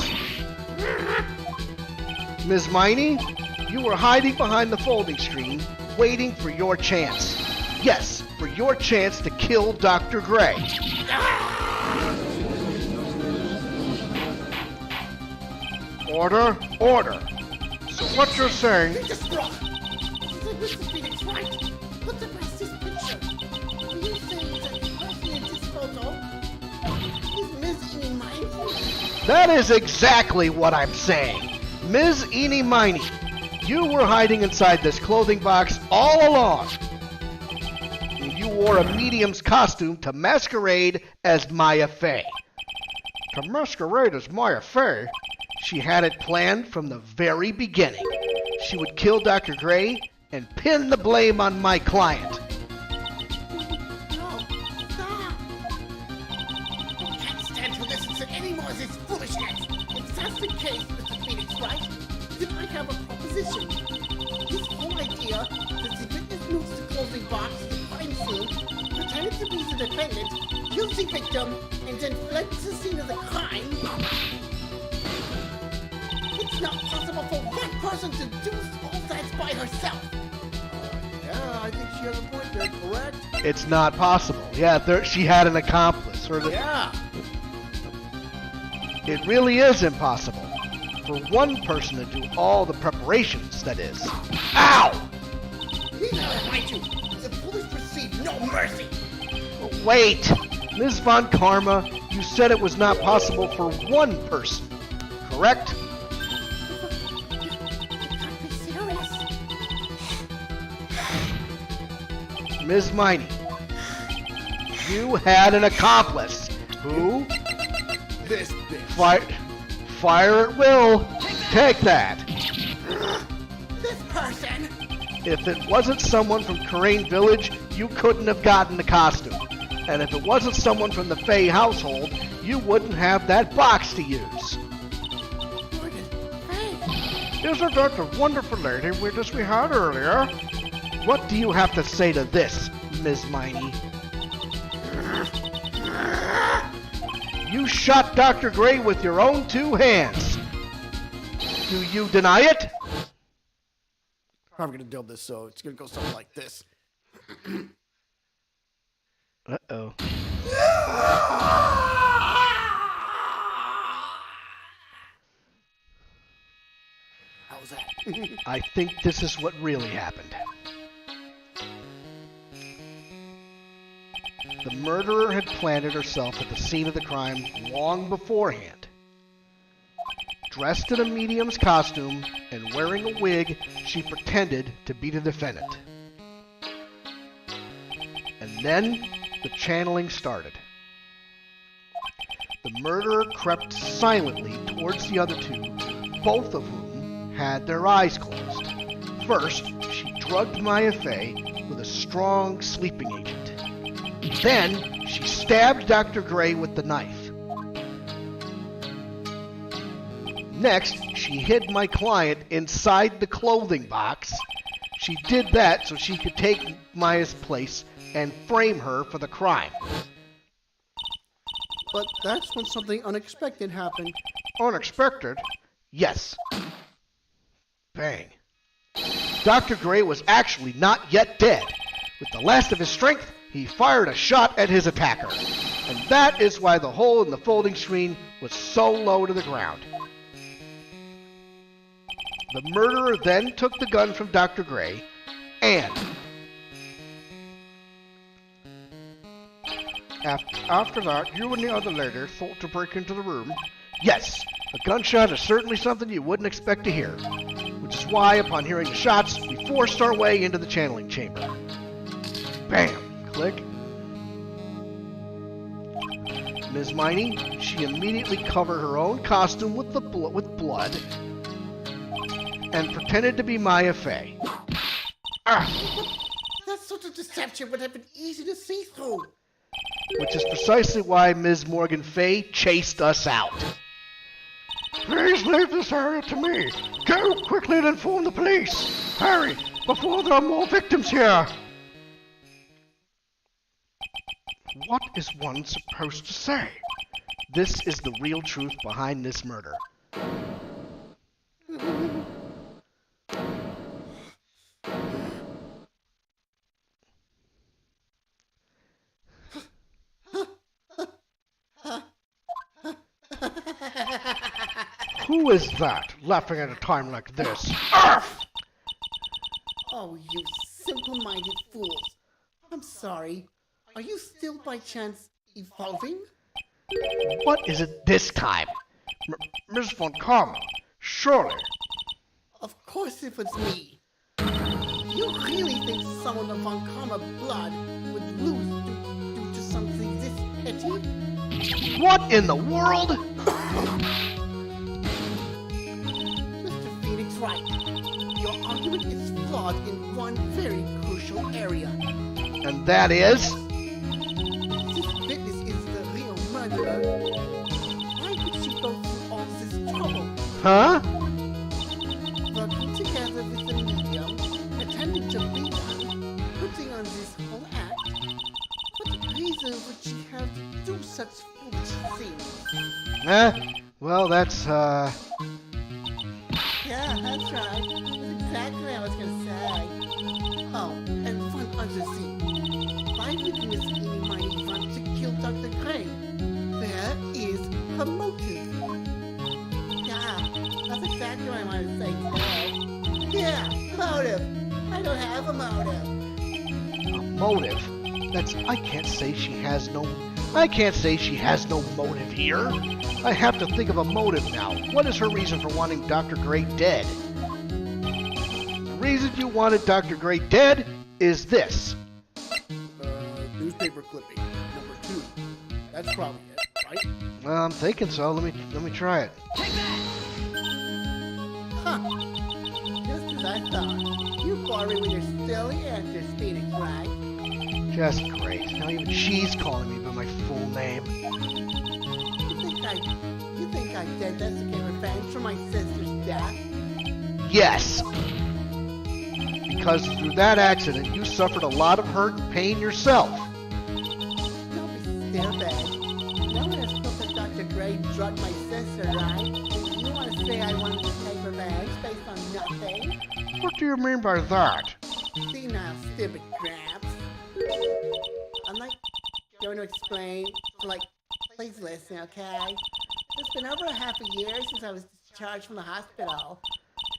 Ms. Miney, you were hiding behind the folding screen, waiting for your chance. Yes, for your chance to kill Dr. Gray. Order. So what you're saying... They just broke. Mr. Phoenix Wright. What's about this picture? Are you saying that the person in this photo is Miss Eenie Miney? That is exactly what I'm saying. Ms. Eenie Miney, you were hiding inside this clothing box all along. And you wore a medium's costume to masquerade as Maya Fey. To masquerade as Maya Fey? She had it planned from the very beginning. She would kill Dr. Gray and pin the blame on my client. No, stop. position. This whole idea that the witness moves the clothing box to the crime scene, pretended to be the defendant, kills the victim, and then fled to the scene of the crime. It's not possible for one person to do all that by herself. Yeah, I think she has a point there, correct? It's not possible. Yeah, she had an accomplice. Yeah. It really is impossible for one person to do all the preparations, that is. Ow! Neither am I to. The police receive no mercy. Wait! Ms. von Karma, you said it was not possible for one person, correct? Consider us. Ms. Miney, you had an accomplice who... This bitch. Fire at will. Take that. This person. If it wasn't someone from Karain Village, you couldn't have gotten the costume. And if it wasn't someone from the Fey household, you wouldn't have that box to use. Morgan. Hey. Isn't that the wonderful lady we had earlier? What do you have to say to this, Ms. Miney? You shot Dr. Gray with your own 2 hands. Do you deny it? Probably gonna dub this, so it's gonna go something like this. Uh-oh. How was that? I think this is what really happened. The murderer had planted herself at the scene of the crime long beforehand. Dressed in a medium's costume and wearing a wig, she pretended to be the defendant. And then the channeling started. The murderer crept silently towards the other 2, both of whom had their eyes closed. First, she drugged Maya Fey with a strong sleeping agent. Then, she stabbed Dr. Gray with the knife. Next, she hid my client inside the clothing box. She did that so she could take Maya's place and frame her for the crime. But that's when something unexpected happened. Unexpected? Yes. Bang. Dr. Gray was actually not yet dead. With the last of his strength, he fired a shot at his attacker. And that is why the hole in the folding screen was so low to the ground. The murderer then took the gun from Dr. Gray and... After that, you and the other lady thought to break into the room. Yes, a gunshot is certainly something you wouldn't expect to hear. Which is why, upon hearing the shots, we forced our way into the channeling chamber. Bam! Click. Ms. Miney, she immediately covered her own costume with blood and pretended to be Maya Fey. That sort of deception would have been easy to see through. Which is precisely why Ms. Morgan Fey chased us out. Please leave this area to me. Go quickly and inform the police. Hurry, before there are more victims here. What is one supposed to say? This is the real truth behind this murder. Who is that, laughing at a time like this? Arf! Oh, you simple-minded fools. I'm sorry. Are you still by chance evolving? What is it this time? Ms. von Karma, surely. Of course it was me. You really think someone of Von Karma blood would lose due to something this petty? What in the world? Mr. Phoenix Wright, your argument is flawed in one very crucial area. And that is? This witness is the real murderer. Why would she go through all this trouble? Huh? Working together Well, that's, Yeah, that's right. That's exactly what I was gonna say. Oh, and fun other thing. Why would Miss Eeny Miny want to kill Dr. Gray? There is a motive. Yeah, that's exactly what I wanted to say too. Yeah, motive. I don't have a motive. a motive. I can't say she has no motive here. I have to think of a motive now. What is her reason for wanting Dr. Gray dead? The reason you wanted Dr. Gray dead is this. Newspaper clipping number 2. That's probably it, right? Well, I'm thinking so. Let me try it. Huh. Just as I thought. You bore me with your silly answers, Phoenix, right? Just great. Now even she's calling me by my full name. You think I did this to get revenge for my sister's death? Yes. Because through that accident, you suffered a lot of hurt and pain yourself. Don't be stupid. No one is supposed to Dr. Gray drugged my sister, right? You want to say I wanted to take revenge based on nothing? What do you mean by that? See now, stupid Gramps. I'm like going to explain, so like, please listen, okay? It's been over a half a year since I was discharged from the hospital.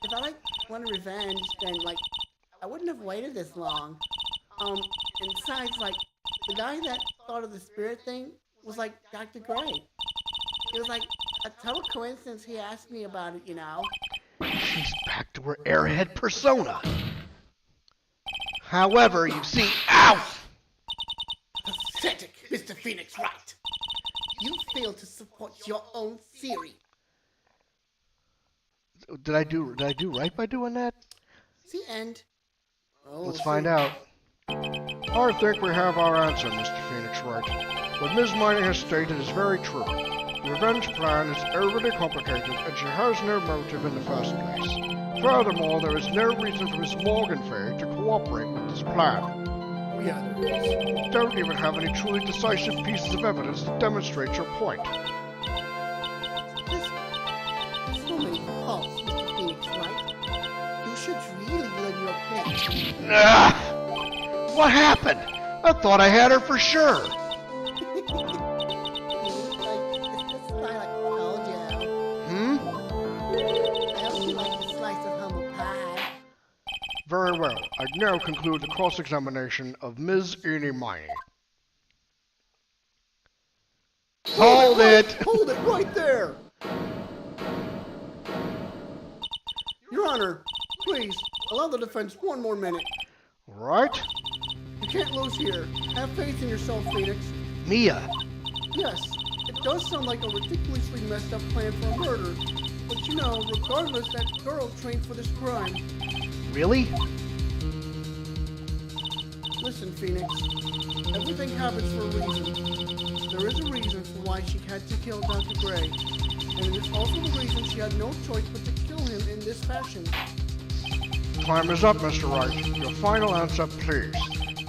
If I wanted revenge, then I wouldn't have waited this long. And besides, the guy that thought of the spirit thing was Dr. Gray. It was a total coincidence he asked me about it, you know. She's back to her airhead persona. However, you see, ow! Pathetic, Mr. Phoenix Wright. You failed to support your own theory. Did I do right by doing that? The end. Oh, Let's find out. I think we have our answer, Mr. Phoenix Wright. What Ms. Miney has stated is very true. The revenge plan is overly complicated and she has no motive in the first place. Furthermore, there is no reason for Miss Morganfay to cooperate with this plan. Yeah, there is. You don't even have any truly decisive pieces of evidence to demonstrate your point. There's so many faults, Mr. Phoenix Wright. You should really learn your place. What happened? I thought I had her for sure. It's like I told you. I hope you like the slice of humble pie. Very well. I now conclude the cross-examination of Ms. Eeny Miny. Hold it! Hold it right there! Your Honor, please, allow the defense one more minute. Right? You can't lose here. Have faith in yourself, Phoenix. Mia. Yes, it does sound like a ridiculously messed up plan for a murder. But you know, regardless, that girl trained for this crime. Really? Listen, Phoenix. Everything happens for a reason. There is a reason for why she had to kill Dr. Gray. And it is also the reason she had no choice but to kill him in this fashion. Time is up, Mr. Wright. Your final answer, please.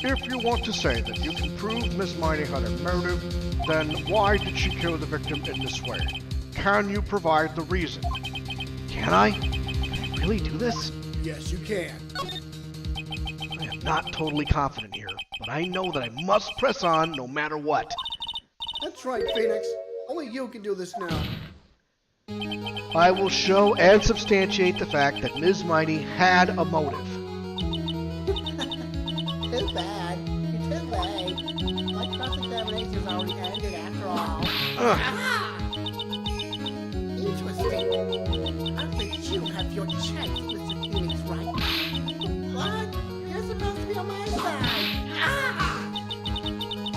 If you want to say that you can prove Miss Miney had a motive, then why did she kill the victim in this way? Can you provide the reason? Can I? Can I really do this? Yes, you can. I am not totally confident here, but I know that I must press on no matter what. That's right, Phoenix. Only you can do this now. I will show and substantiate the fact that Ms. Miney had a motive. Too bad. You're too late. My cross-examination's already ended after all. Interesting. I think you have your chance, Mr. Phoenix Wright. What? You're supposed to be on my side.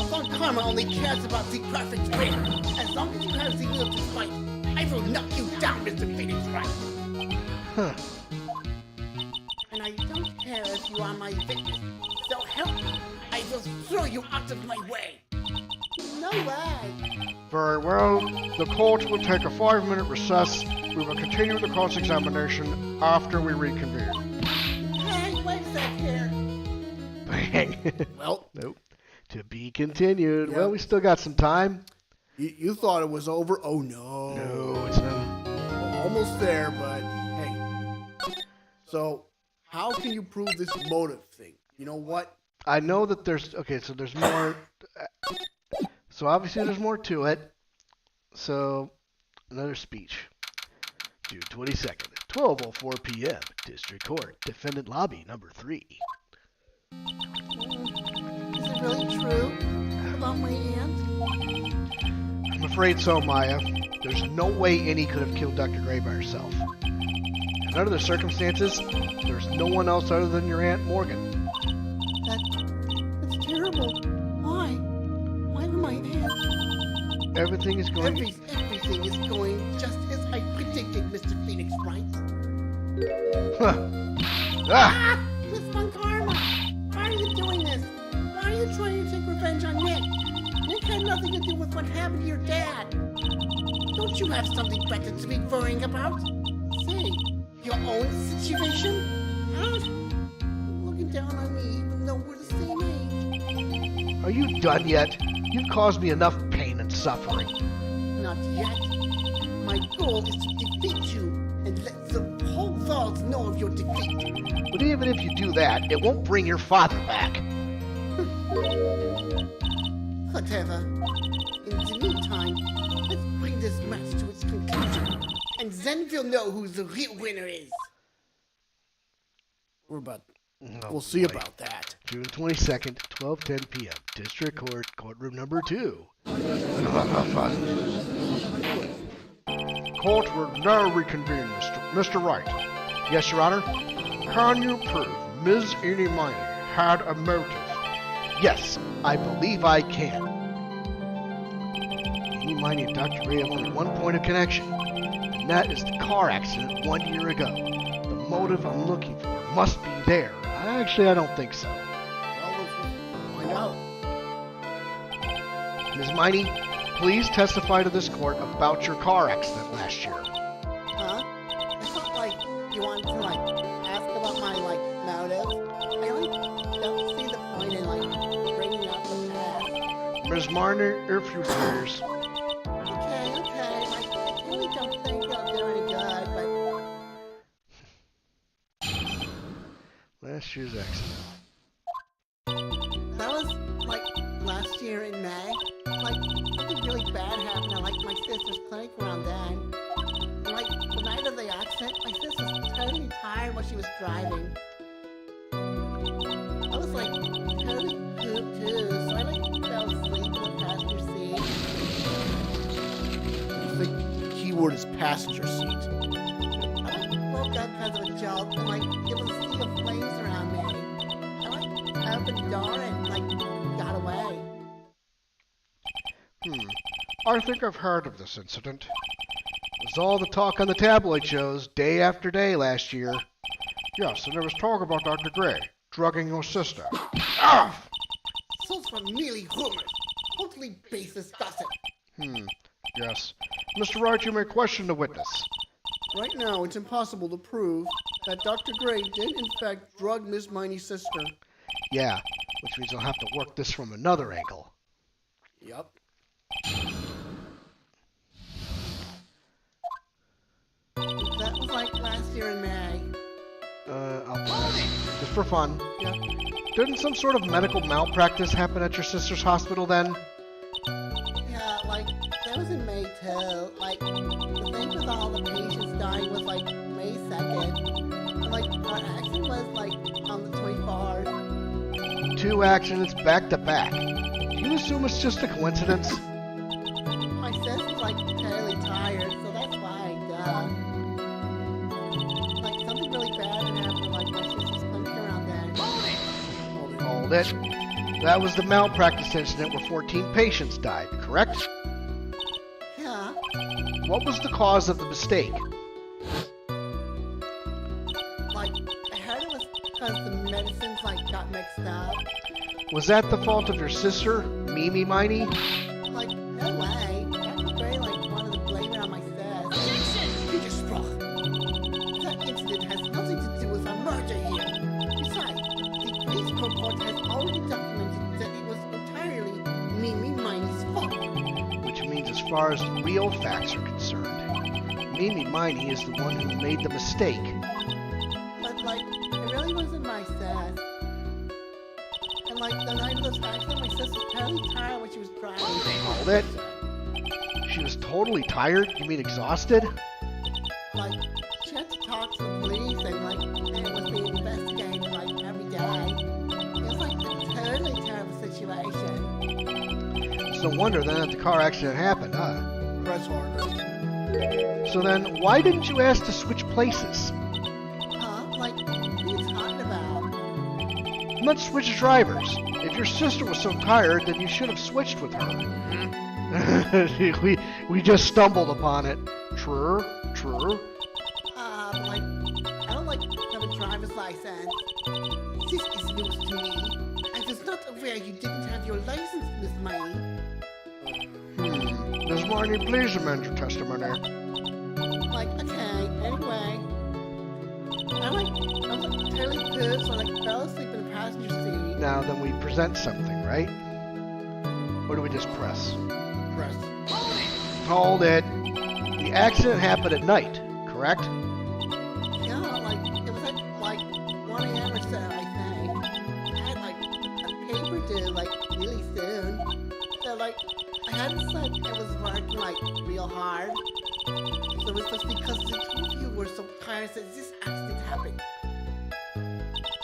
Von Karma only cares about the perfect win. As long as you have the will to fight, I will knock you down, Mr. Phoenix Wright. Huh. And I don't care if you are my witness. So help me. I will throw you out of my way. No way. Very well. The court will take a 5-minute recess. We will continue the cross-examination after we reconvene. Hey, wait a sec here. Bang. Well, Nope. To be continued. Yep. Well, we still got some time. You thought it was over? Oh, no. No, it's not. Well, almost there, but hey. So, how can you prove this motive thing? You know what? I know that there's... Okay, so there's more... So obviously there's more to it. So, another speech. June 22nd, 12:04 p.m. District Court, Defendant Lobby, number 3. Is it really true about my aunt? I'm afraid so, Maya. There's no way Annie could have killed Dr. Gray by herself. And under the circumstances, there's no one else other than your Aunt Morgan. That's terrible. Why? Why would my aunt? Everything is going... Everything is going just as I predicted, Mr. Phoenix Wright. Ah! Miss Von Karma, why are you doing this? Why are you trying to take revenge on Nick? Nick had nothing to do with what happened to your dad. Don't you have something better to be worrying about? Say, your own situation? Huh? Looking down on me even though we're the same age. Are you done yet? You've caused me enough pain and suffering. Not yet. My goal is to defeat you and let the whole world know of your defeat. But even if you do that, it won't bring your father back. Whatever. In the meantime, let's bring this match to its conclusion, and then we'll know who the real winner is. We'll see about that. June 22nd, 12:10 p.m. District Court, courtroom number 2. Court will now reconvene, Mr. Wright. Yes, Your Honor. Can you prove Ms. Annie Miney had a motive? Yes, I believe I can. Annie Miney and Dr. Gray have only one point of connection, and that is the car accident 1 year ago. The motive I'm looking for must be there. Actually, I don't think so. Well, let's find out. Ms. Miney, please testify to this court about your car accident last year. Huh? I thought, you wanted to, ask about my, motive. I, don't see the point in, bringing up the past. Ms. Marner, if you please. Okay. I really don't think I'll do any good, but... Last year's accident. That was, last year in May. Something really bad happened at, my sister's clinic around then. And, the night of the accident, my sister was totally tired while she was driving. I was, totally pooped too, so I, fell asleep in the passenger seat. I think the keyword is passenger seat. I, woke up because of a jolt, and, there was a sea of flames around me. I, opened the door and, got away. I think I've heard of this incident. It was all the talk on the tabloid shows day after day last year. Yes, and there was talk about Dr. Gray drugging your sister. Ah! Those were merely rumors. Totally baseless gossip. Yes. Mr. Wright, you may question the witness. Right now, it's impossible to prove that Dr. Gray did, in fact, drug Miss Miney's sister. Yeah, which means I'll have to work this from another angle. Yup. That was last year in May. I'll pass. Just for fun. Yeah. Didn't some sort of medical malpractice happen at your sister's hospital then? Yeah, that was in May too. The thing with all the patients dying was May 2nd. And our accident was on the 24th. 2 accidents back to back. Do you assume it's just a coincidence? My sister's totally tired, so that's why, something really bad had happened to my sister's clinic around then. Hold it. That was the malpractice incident where 14 patients died, correct? Yeah. What was the cause of the mistake? I heard it was because the medicines got mixed up. Was that the fault of your sister, Mimi Miney? No way. Dr. Gray wanted to blame it on my sis. You just struck. That incident has nothing to do with our murder here. Besides, the police report has already documented that it was entirely Mimi Miney's fault. Which means far as the real facts are concerned, Mimi Miney is the one who made the mistake. But, like, it really wasn't my sis. And, like, the night of this accident, my sis was totally tired when she was driving. Hold it. She was totally tired? You mean exhausted? Like, she had to talk to the police and, like, and it was being investigated, like, every day. It was, like, a totally terrible situation. It's no wonder then that the car accident happened, huh? Press harder. So then, why didn't you ask to switch places? Huh? Like, what are you talking about? I meant switch drivers. If your sister was so tired, then you should have switched with her. we just stumbled upon it. True. Like, I don't, like, have a driver's license. This is news to me. I was not aware you didn't have your license, Miss Miney. Miss Miney, please amend your testimony. Like, okay, anyway. I was totally pissed, so I, like, fell asleep in the passenger seat. Now then we present something, right? Or do we just press? Press. Hold it. The accident happened at night, correct? Yeah, like, it was at, like, 1 a.m. or so, I think. I had, like, a paper due, like, really soon. So, like, I hadn't said it was working, like, real hard. So it was just because the two of you were so tired that this accident happened.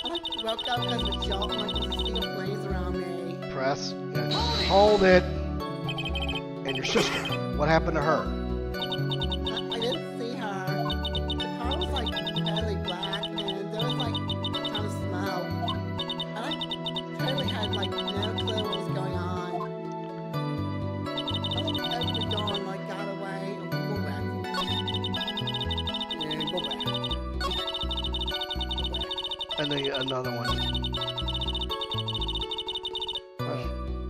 I, like, woke up because of a jolt and, like, there was a sea of flames around me. Press. Hold it. And your sister, what happened to her? I didn't see her. The car was, like, totally black, and there was, like, a ton of smoke. And I totally had, like, no clue what was going on. I, like, opened the door and, like, got away and go back. And go back. And then another one.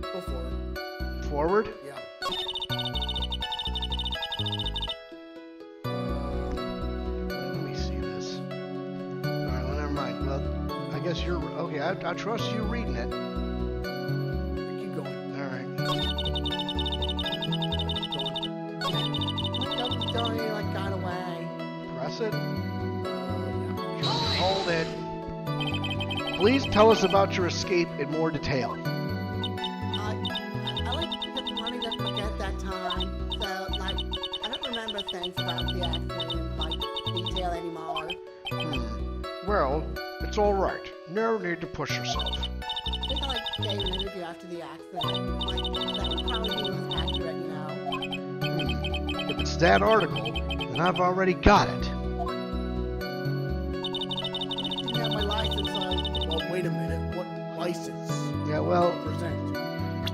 Go forward. Forward? Yeah. Let me see this. Alright, well, never mind. Well, I guess you're... Okay, I trust you reading it. Keep going. Alright. I, like, opened the door and, like, got away. Press it. Yeah. Hold it. Please tell us about your escape in more detail. I like, kept wanting to forget that time. So, like, I don't remember things about the accident in, like, detail anymore. Well, it's alright. No need to push yourself. I think I, like, gave an interview after the accident. Like, that would probably be most accurate, you know? If it's that article, then I've already got it. I didn't have my license, so Well, wait a minute. What license? Yeah, well, Present.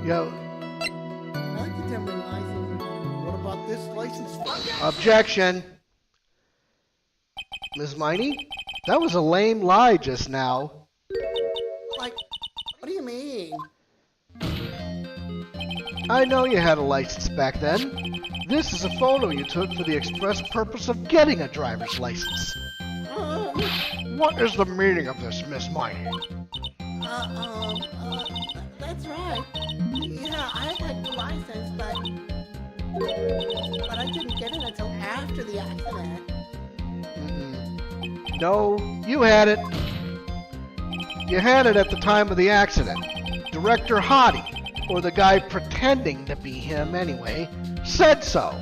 yeah, I like to have my license. What about this license? objection. Ms. Miney, that was a lame lie just now. Like, what do you mean? I know you had a license back then. This is a photo you took for the express purpose of getting a driver's license. What is the meaning of this, Miss Miney? That's right. Yeah, I had the license, but I didn't get it until after the accident. No, you had it. You had it at the time of the accident. Director Hottie, or the guy pretending to be him anyway, said so. Are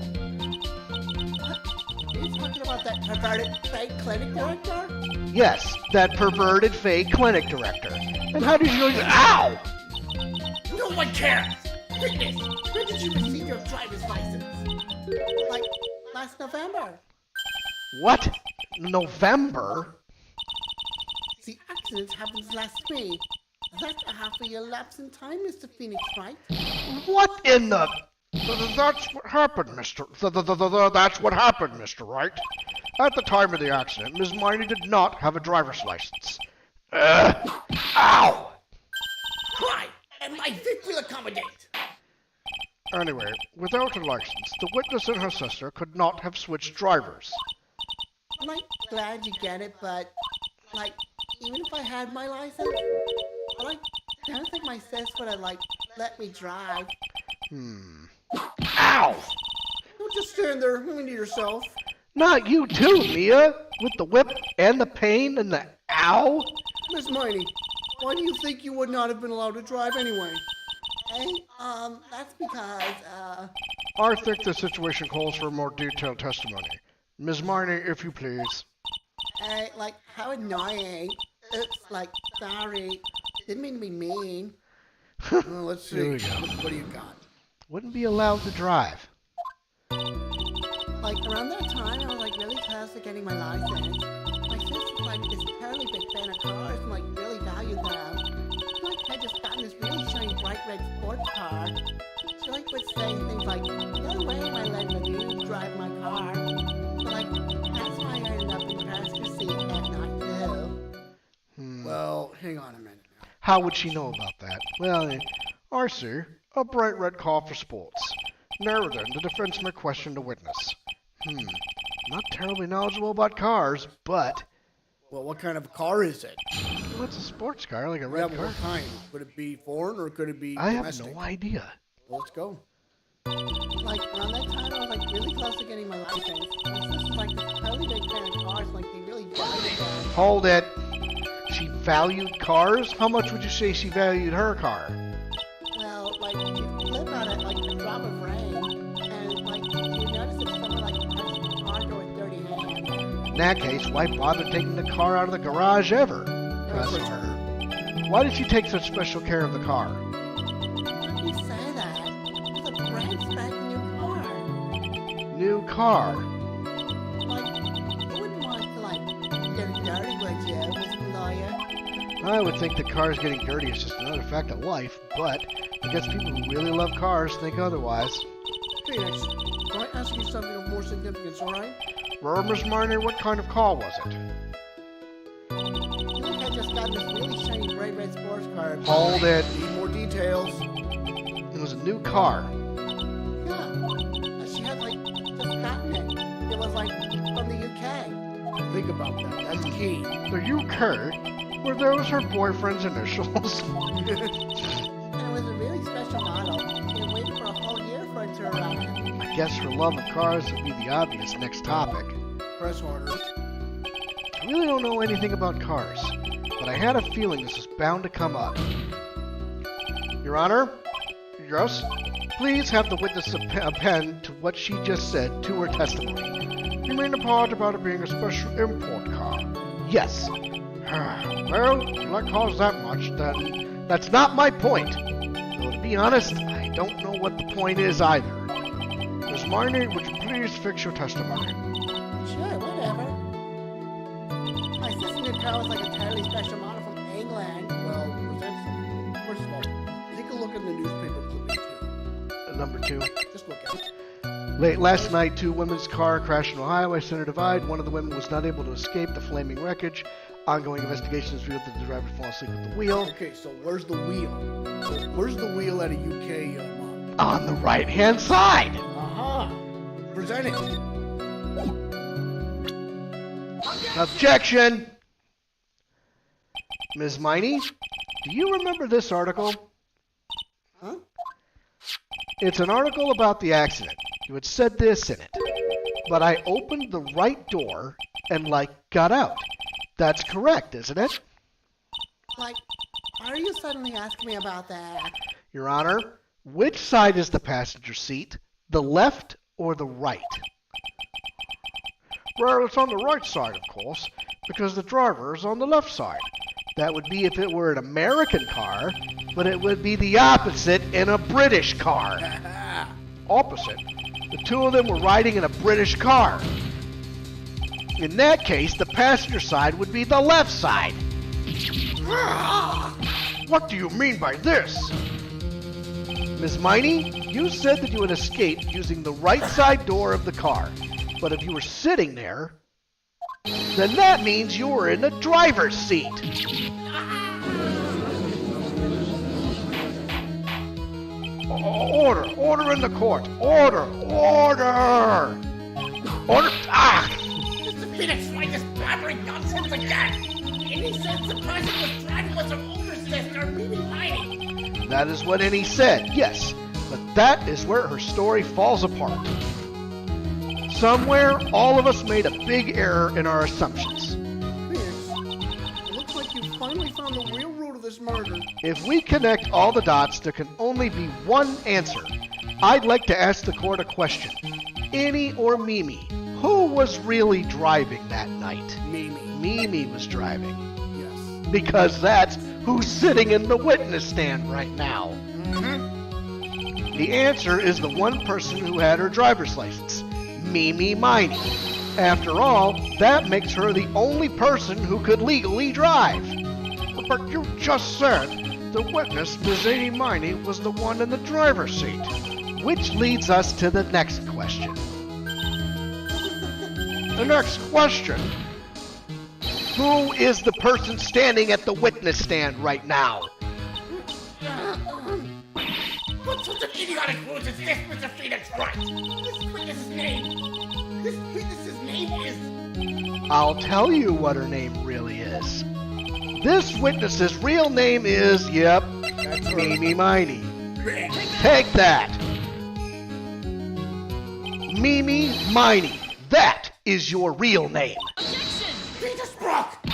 you talking about that perverted fake clinic director? Yes, that perverted fake clinic director. And how did you know? Ow! No one cares! Witness, when did you receive your driver's license? Like, last November. What? November? The accident happened last week. That's a half a year lapse in time, Mr. Phoenix, right? What in the... That's what happened, Mr. That's what happened, Mr. Wright. At the time of the accident, Ms. Miney did not have a driver's license. Ow! Cry, and my Vic will accommodate. Anyway, without a license, the witness and her sister could not have switched drivers. I'm, like, glad you get it, but, like, even if I had my license, I don't think my sis would have, like, let me drive. Ow! just stand there. Look at yourself. Not you too, Mia, with the whip and the pain and the ow. Miss Miney, why do you think you would not have been allowed to drive anyway? That's because, I think the situation calls for more detailed testimony. Ms. Marnie, if you please. how annoying. Oops, sorry. Didn't mean to be mean. Well, let's see. Here we go. What do you got? Wouldn't be allowed to drive. Around that time, I was, really close to getting my license. My sister's, this terribly big fan of cars and, really valued them. She, had just gotten this really shiny bright red sports car. She, would say things like, no way am I letting you drive my car. But, that's why I ended up in the passenger seat that night, too. Well, hang on a minute now. How would she know about that? Well, I see. A bright red car for sports. Now then, the defense may question the witness. Not terribly knowledgeable about cars, but... Well, what kind of car is it? Well, it's a sports car, like a Yeah, red but car. what kind? Could it be foreign or could it be I domestic? have no idea. Well, let's go. Around that time, I was, really close to getting my license. My sister's, this totally big fan of cars, they really valued them. Hold it. She valued cars? How much would you say she valued her car? Well, you live on it like a drop of rain, and you notice if someone touches the car door with dirty hands. In that case, why bother taking the car out of the garage ever? That's Press her. Why did she take such special care of the car? How can you say that? It's a brand spanking new car. New car. You wouldn't want to get it dirty, would you, Mr. Lawyer? I would think the car's getting dirty is just another fact of life, but I guess people who really love cars think otherwise. Phoenix, can I ask you something of more significance, all right? Miss Marnie, what kind of car was it? I just got this really shiny bright red sports car. Hold it. Need more details. It was a new car. Yeah. She had just gotten it. It was from the UK. Think about that. That's key. The UK? Were those her boyfriend's initials? And it was a really special model. It waited for a whole year for it to arrive. I guess her love of cars would be the obvious next topic. Press harder. I really don't know anything about cars, but I had a feeling this was bound to come up. Your Honor? Yes? Please have the witness append to what she just said to her testimony. You mean the part about it being a special import car? Yes. Well, if you like cars that much, then that's not my point. Though to be honest, I don't know what the point is either. Miss Marnie, would you please fix your testimony? Sure, whatever. My sister new car was a totally special model from England. Well, first of all, take a look in the newspaper clipping too. Number 2. Just look at it. Late last night, 2 women's car crashed in Ohio at Center Divide. One of the women was not able to escape the flaming wreckage. Ongoing investigations revealed that the driver fell asleep at the wheel. Okay, so where's the wheel? So where's the wheel at a UK model? On the right-hand side! Aha! Present it. Objection! Ms. Miney, do you remember this article? Huh? It's an article about the accident. You had said this in it. But I opened the right door and, got out. That's correct, isn't it? Why are you suddenly asking me about that? Your Honor, which side is the passenger seat? The left or the right? Well, it's on the right side, of course, because the driver is on the left side. That would be if it were an American car, but it would be the opposite in a British car. Opposite? The 2 of them were riding in a British car. In that case, the passenger side would be the left side. What do you mean by this? Ms. Miney, you said that you had escaped using the right side door of the car. But if you were sitting there, then that means you were in the driver's seat. Order! Order in the court! Order! Order! Order! Ah! Mr. Phoenix, why this blabbering nonsense again? And he said the person was driving was her older sister, Mimi Miney. That is what Annie said, yes. But that is where her story falls apart. somewhere, all of us made a big error in our assumptions. Phoenix, it looks like you finally found the real root of this murder. If we connect all the dots, there can only be one answer. I'd like to ask the court a question. Annie or Mimi, who was really driving that night? Mimi. Mimi was driving. Yes. Because that's who's sitting in the witness stand right now. Mm-hmm. The answer is the one person who had her driver's license, Mimi Miney. After all, that makes her the only person who could legally drive. But you just said the witness, Ms. Annie Miney, was the one in the driver's seat. Which leads us to the next question. The next question. Who is the person standing at the witness stand right now? What sort of idiotic rules is this, Mr. Phoenix Wright? This witness's name is... I'll tell you what her name really is. This witness's real name is, yep, Mimi Miney. Take that! Mimi Miney. That is your real name. Peter Brock!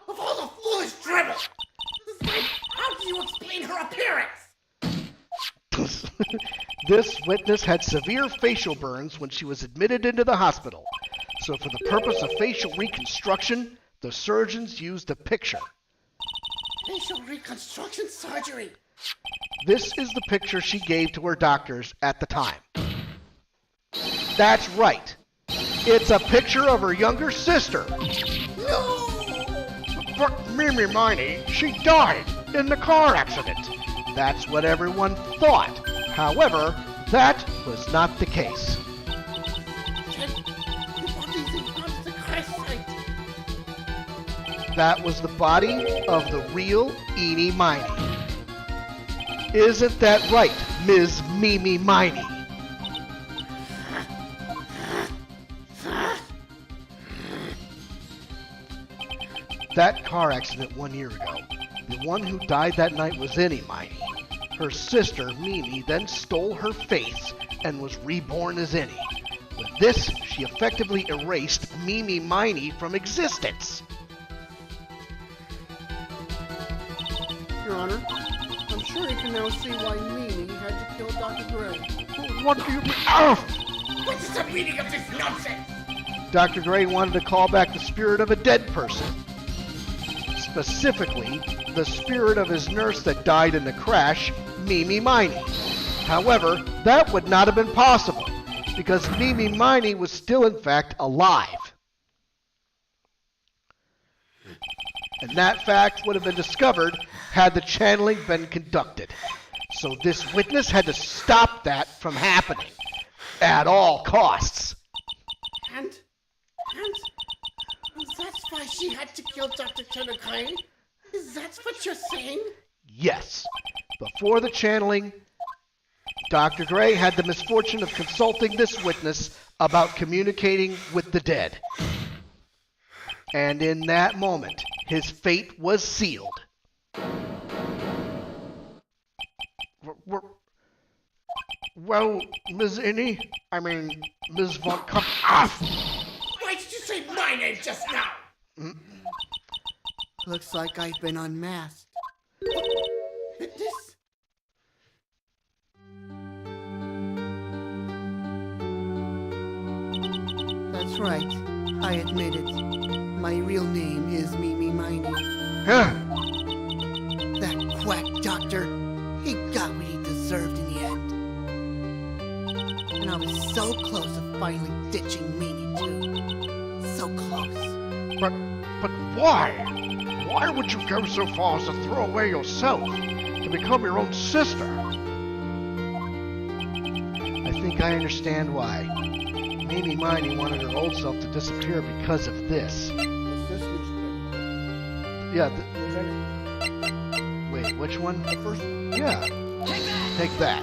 Of all the foolish dribble! How do you explain her appearance? This witness had severe facial burns when she was admitted into the hospital. So for the purpose of facial reconstruction, the surgeons used a picture. Facial reconstruction surgery. This is the picture she gave to her doctors at the time. That's right. It's a picture of her younger sister. No! But Mimi Miney, she died in the car accident. That's what everyone thought. However, that was not the case. That was the body of the real Eenie Miney. Isn't that right, Ms. Mimi Miney? That car accident 1 year ago, the one who died that night was Eenie Miney. Her sister, Mimi, then stole her face and was reborn as Eenie. With this, she effectively erased Mimi Miney from existence. Your Honor, I'm sure you can now see why Mimi had to kill Dr. Gray. What do you mean? Oh! What is the meaning of this nonsense? Dr. Gray wanted to call back the spirit of a dead person. Specifically, the spirit of his nurse that died in the crash, Mimi Miney. However, that would not have been possible, because Mimi Miney was still in fact alive. And that fact would have been discovered had the channeling been conducted. So this witness had to stop that from happening at all costs. And that's why she had to kill Dr. Cannonball? Is that what you're saying? Yes. Before the channeling, Dr. Gray had the misfortune of consulting this witness about communicating with the dead. And in that moment, his fate was sealed. Well, Ms. Innie, Ms. Von Karma. Why did you say my name just now? Looks like I've been unmasked. This? That's right. I admit it. My real name is Mimi Miney. Huh? That quack doctor, he got what he deserved in the end. And I was so close to finally ditching Mimi too. So close. But why? Why would you go so far as to throw away yourself to become your own sister? I think I understand why. Mimi Miney wanted her old self to disappear because of this. It's this newspaper. Yeah. Wait, which one? The first. Yeah. Take that.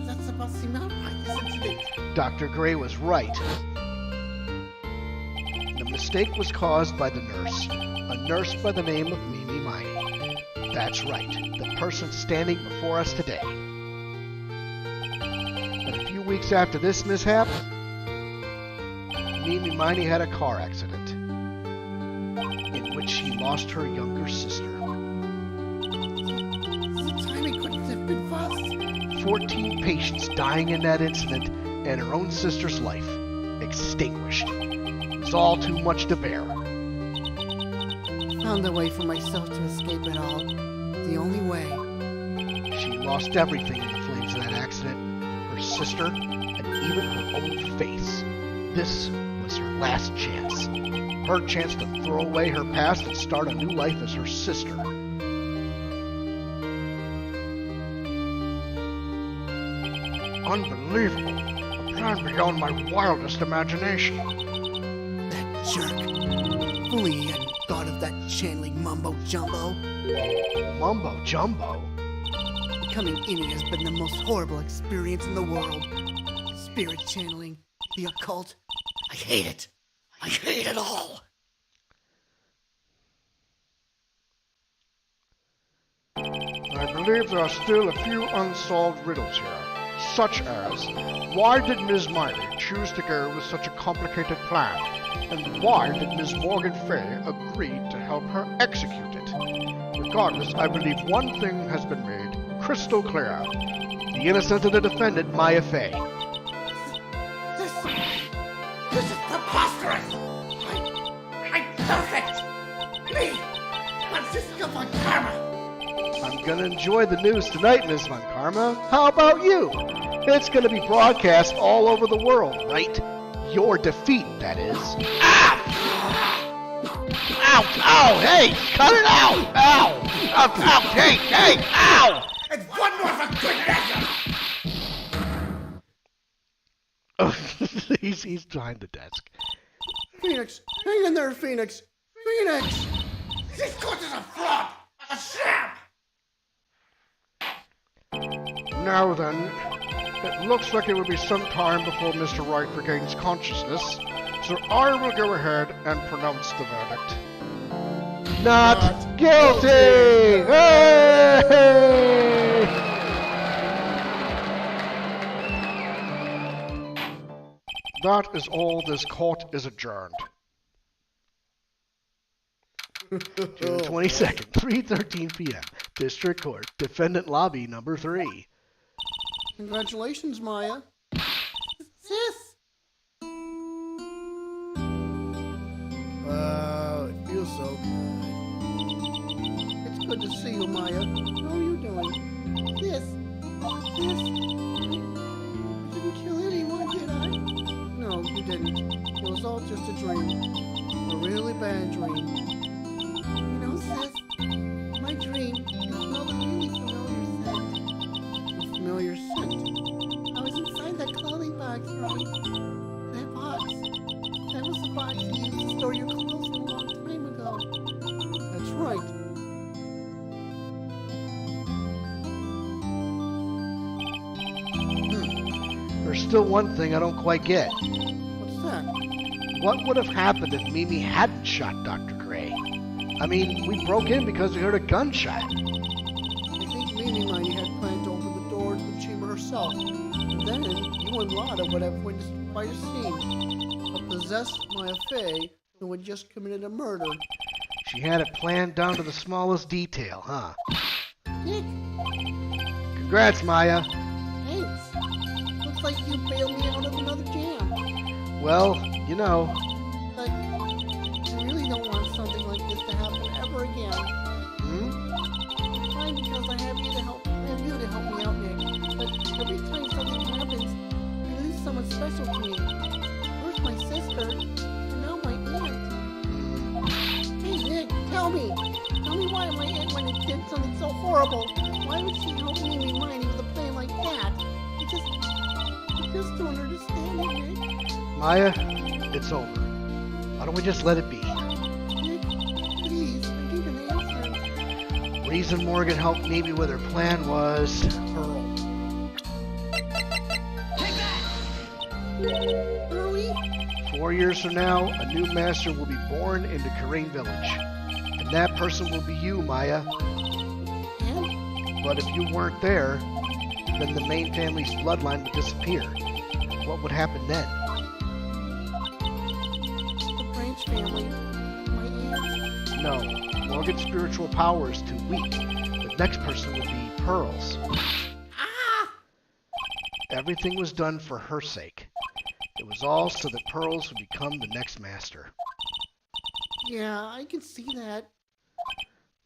That's supposed to seem right, isn't it? Dr. Gray was right. The mistake was caused by the nurse. A nurse by the name of Mimi Miney. That's right. The person standing before us today. But if you weeks after this mishap, Mimi Miney had a car accident in which she lost her younger sister. The timing couldn't have been fast. 14 patients dying in that incident, and her own sister's life extinguished. It's all too much to bear. Found a way for myself to escape it all. The only way. She lost everything in the flames of that accident. Her sister, and even her own face. This was her last chance. Her chance to throw away her past and start a new life as her sister. Unbelievable. A plan beyond my wildest imagination. That jerk. If only he hadn't thought of that channeling mumbo jumbo. Mumbo jumbo? Becoming Inuit has been the most horrible experience in the world. Spirit channeling, the occult. I hate it. I hate it all. I believe there are still a few unsolved riddles here, such as, why did Ms. Miley choose to go with such a complicated plan? And why did Ms. Morgan Fay agree to help her execute it? Regardless, I believe one thing has been made crystal clear. The innocence of the defendant, Maya Fay. This is preposterous! I'm perfect! Me! Franziska von Karma! I'm gonna enjoy the news tonight, Ms. Von Karma. How about you? It's gonna be broadcast all over the world, right? Your defeat, that is. Ow! Ow! Ow! Hey! Cut it out! Ow! Ow! Ow! Hey! Hey! Ow! And one more for good measure! He's behind the desk. Phoenix, hang in there, Phoenix. Phoenix! This court is a fraud! A sham! Now then, it looks like it will be some time before Mr. Wright regains consciousness, so I will go ahead and pronounce the verdict. Not guilty! Hey! That is all. This court is adjourned. June 22nd, 3:13 p.m. District Court, Defendant Lobby number 3. Congratulations, Maya. Sis! It feels so good. It's good to see you, Maya. How are you doing? Sis! Sis! I didn't kill anyone, did I? No, you didn't. It was all just a dream. A really bad dream. You know, sis, my dream smelled a really familiar scent. A familiar scent. I was inside that clothing box, right? That box. That was the box you used to store your clothes in a long time ago. That's right. There's still one thing I don't quite get. What's that? What would have happened if Mimi hadn't shot Dr. Gray? I mean, we broke in because we heard a gunshot. I think Mimi Miney had planned to open the door to the chamber herself. And then you and Lotta would have witnessed quite a scene. A possessed Maya Fay who had just committed a murder. She had it planned down to the smallest detail, huh? Nick, Congrats, Maya. thanks. Looks like you bailed me out of another jam. Well, you know, But I really don't want something like this to happen ever again. It's fine because I have you to help me out, Nick. But every time something happens, I lose someone special to me. First my sister, and now my aunt. Hey Nick, tell me why my aunt went and did something so horrible. Why would she help me and mine with a plan like that? I just don't understand it, Nick. Maya, it's over. Why don't we just let it be? Nick, please, I need an answer. Reason Morgan helped Mimi with her plan was Pearl. Early? 4 years from now, a new master will be born into Karain Village. And that person will be you, Maya. And? But if you weren't there, then the main family's bloodline would disappear. what would happen then? The Branch family. My aunt. No, Morgan's spiritual power is too weak. The next person would be Pearl's. Ah! Everything was done for her sake. It was all so that Pearls would become the next master. Yeah, I can see that.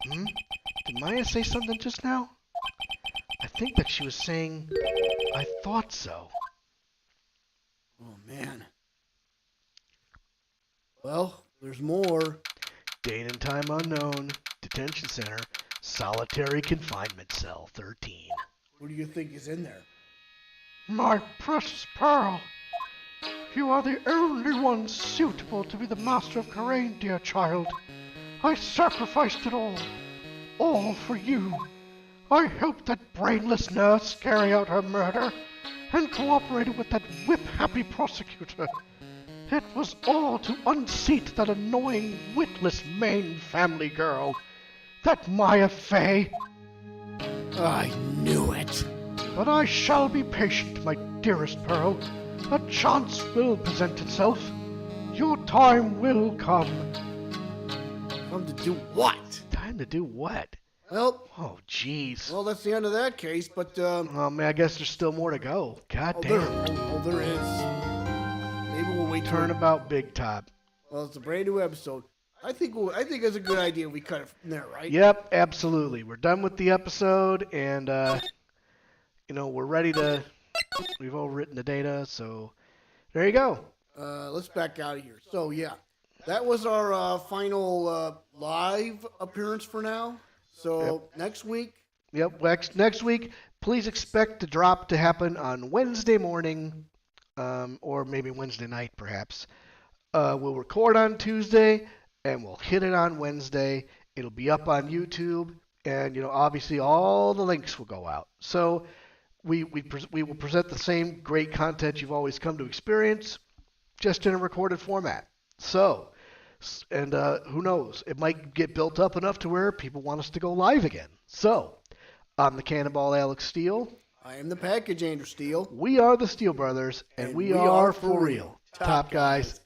Hmm? Did Maya say something just now? I think that she was saying, I thought so. Oh, man. Well, there's more. Date and time unknown. Detention center. Solitary confinement cell 13. What do you think is in there? My precious Pearl, you are the only one suitable to be the master of Karain, dear child. I sacrificed it all for you. I helped that brainless nurse carry out her murder and cooperated with that whip-happy prosecutor. It was all to unseat that annoying, witless Maine family girl, that Maya Fey. I knew it. But I shall be patient, my dearest Pearl. A chance will present itself. Your time will come. Come to do what? Time to do what? Well, Oh, jeez. well, that's the end of that case, but, Oh, man, I guess there's still more to go. God damn. there is. Maybe we'll wait Turnabout Big Top. Well, it's a brand new episode. I think it's a good idea we cut it from there, right? Yep, absolutely. We're done with the episode, and, we're ready to... We've all written the data, so there you go. Let's back out of here. So, yeah, that was our final live appearance for now. So, next week... Yep, next week, please expect the drop to happen on Wednesday morning, or maybe Wednesday night, perhaps. We'll record on Tuesday, and we'll hit it on Wednesday. It'll be up on YouTube, and, obviously all the links will go out. So we will present the same great content you've always come to experience, just in a recorded format. So, and who knows, it might get built up enough to where people want us to go live again. So, I'm the Cannonball Alex Steele. I am the Package Andrew Steele. We are the Steele Brothers, and we are for real. Top guys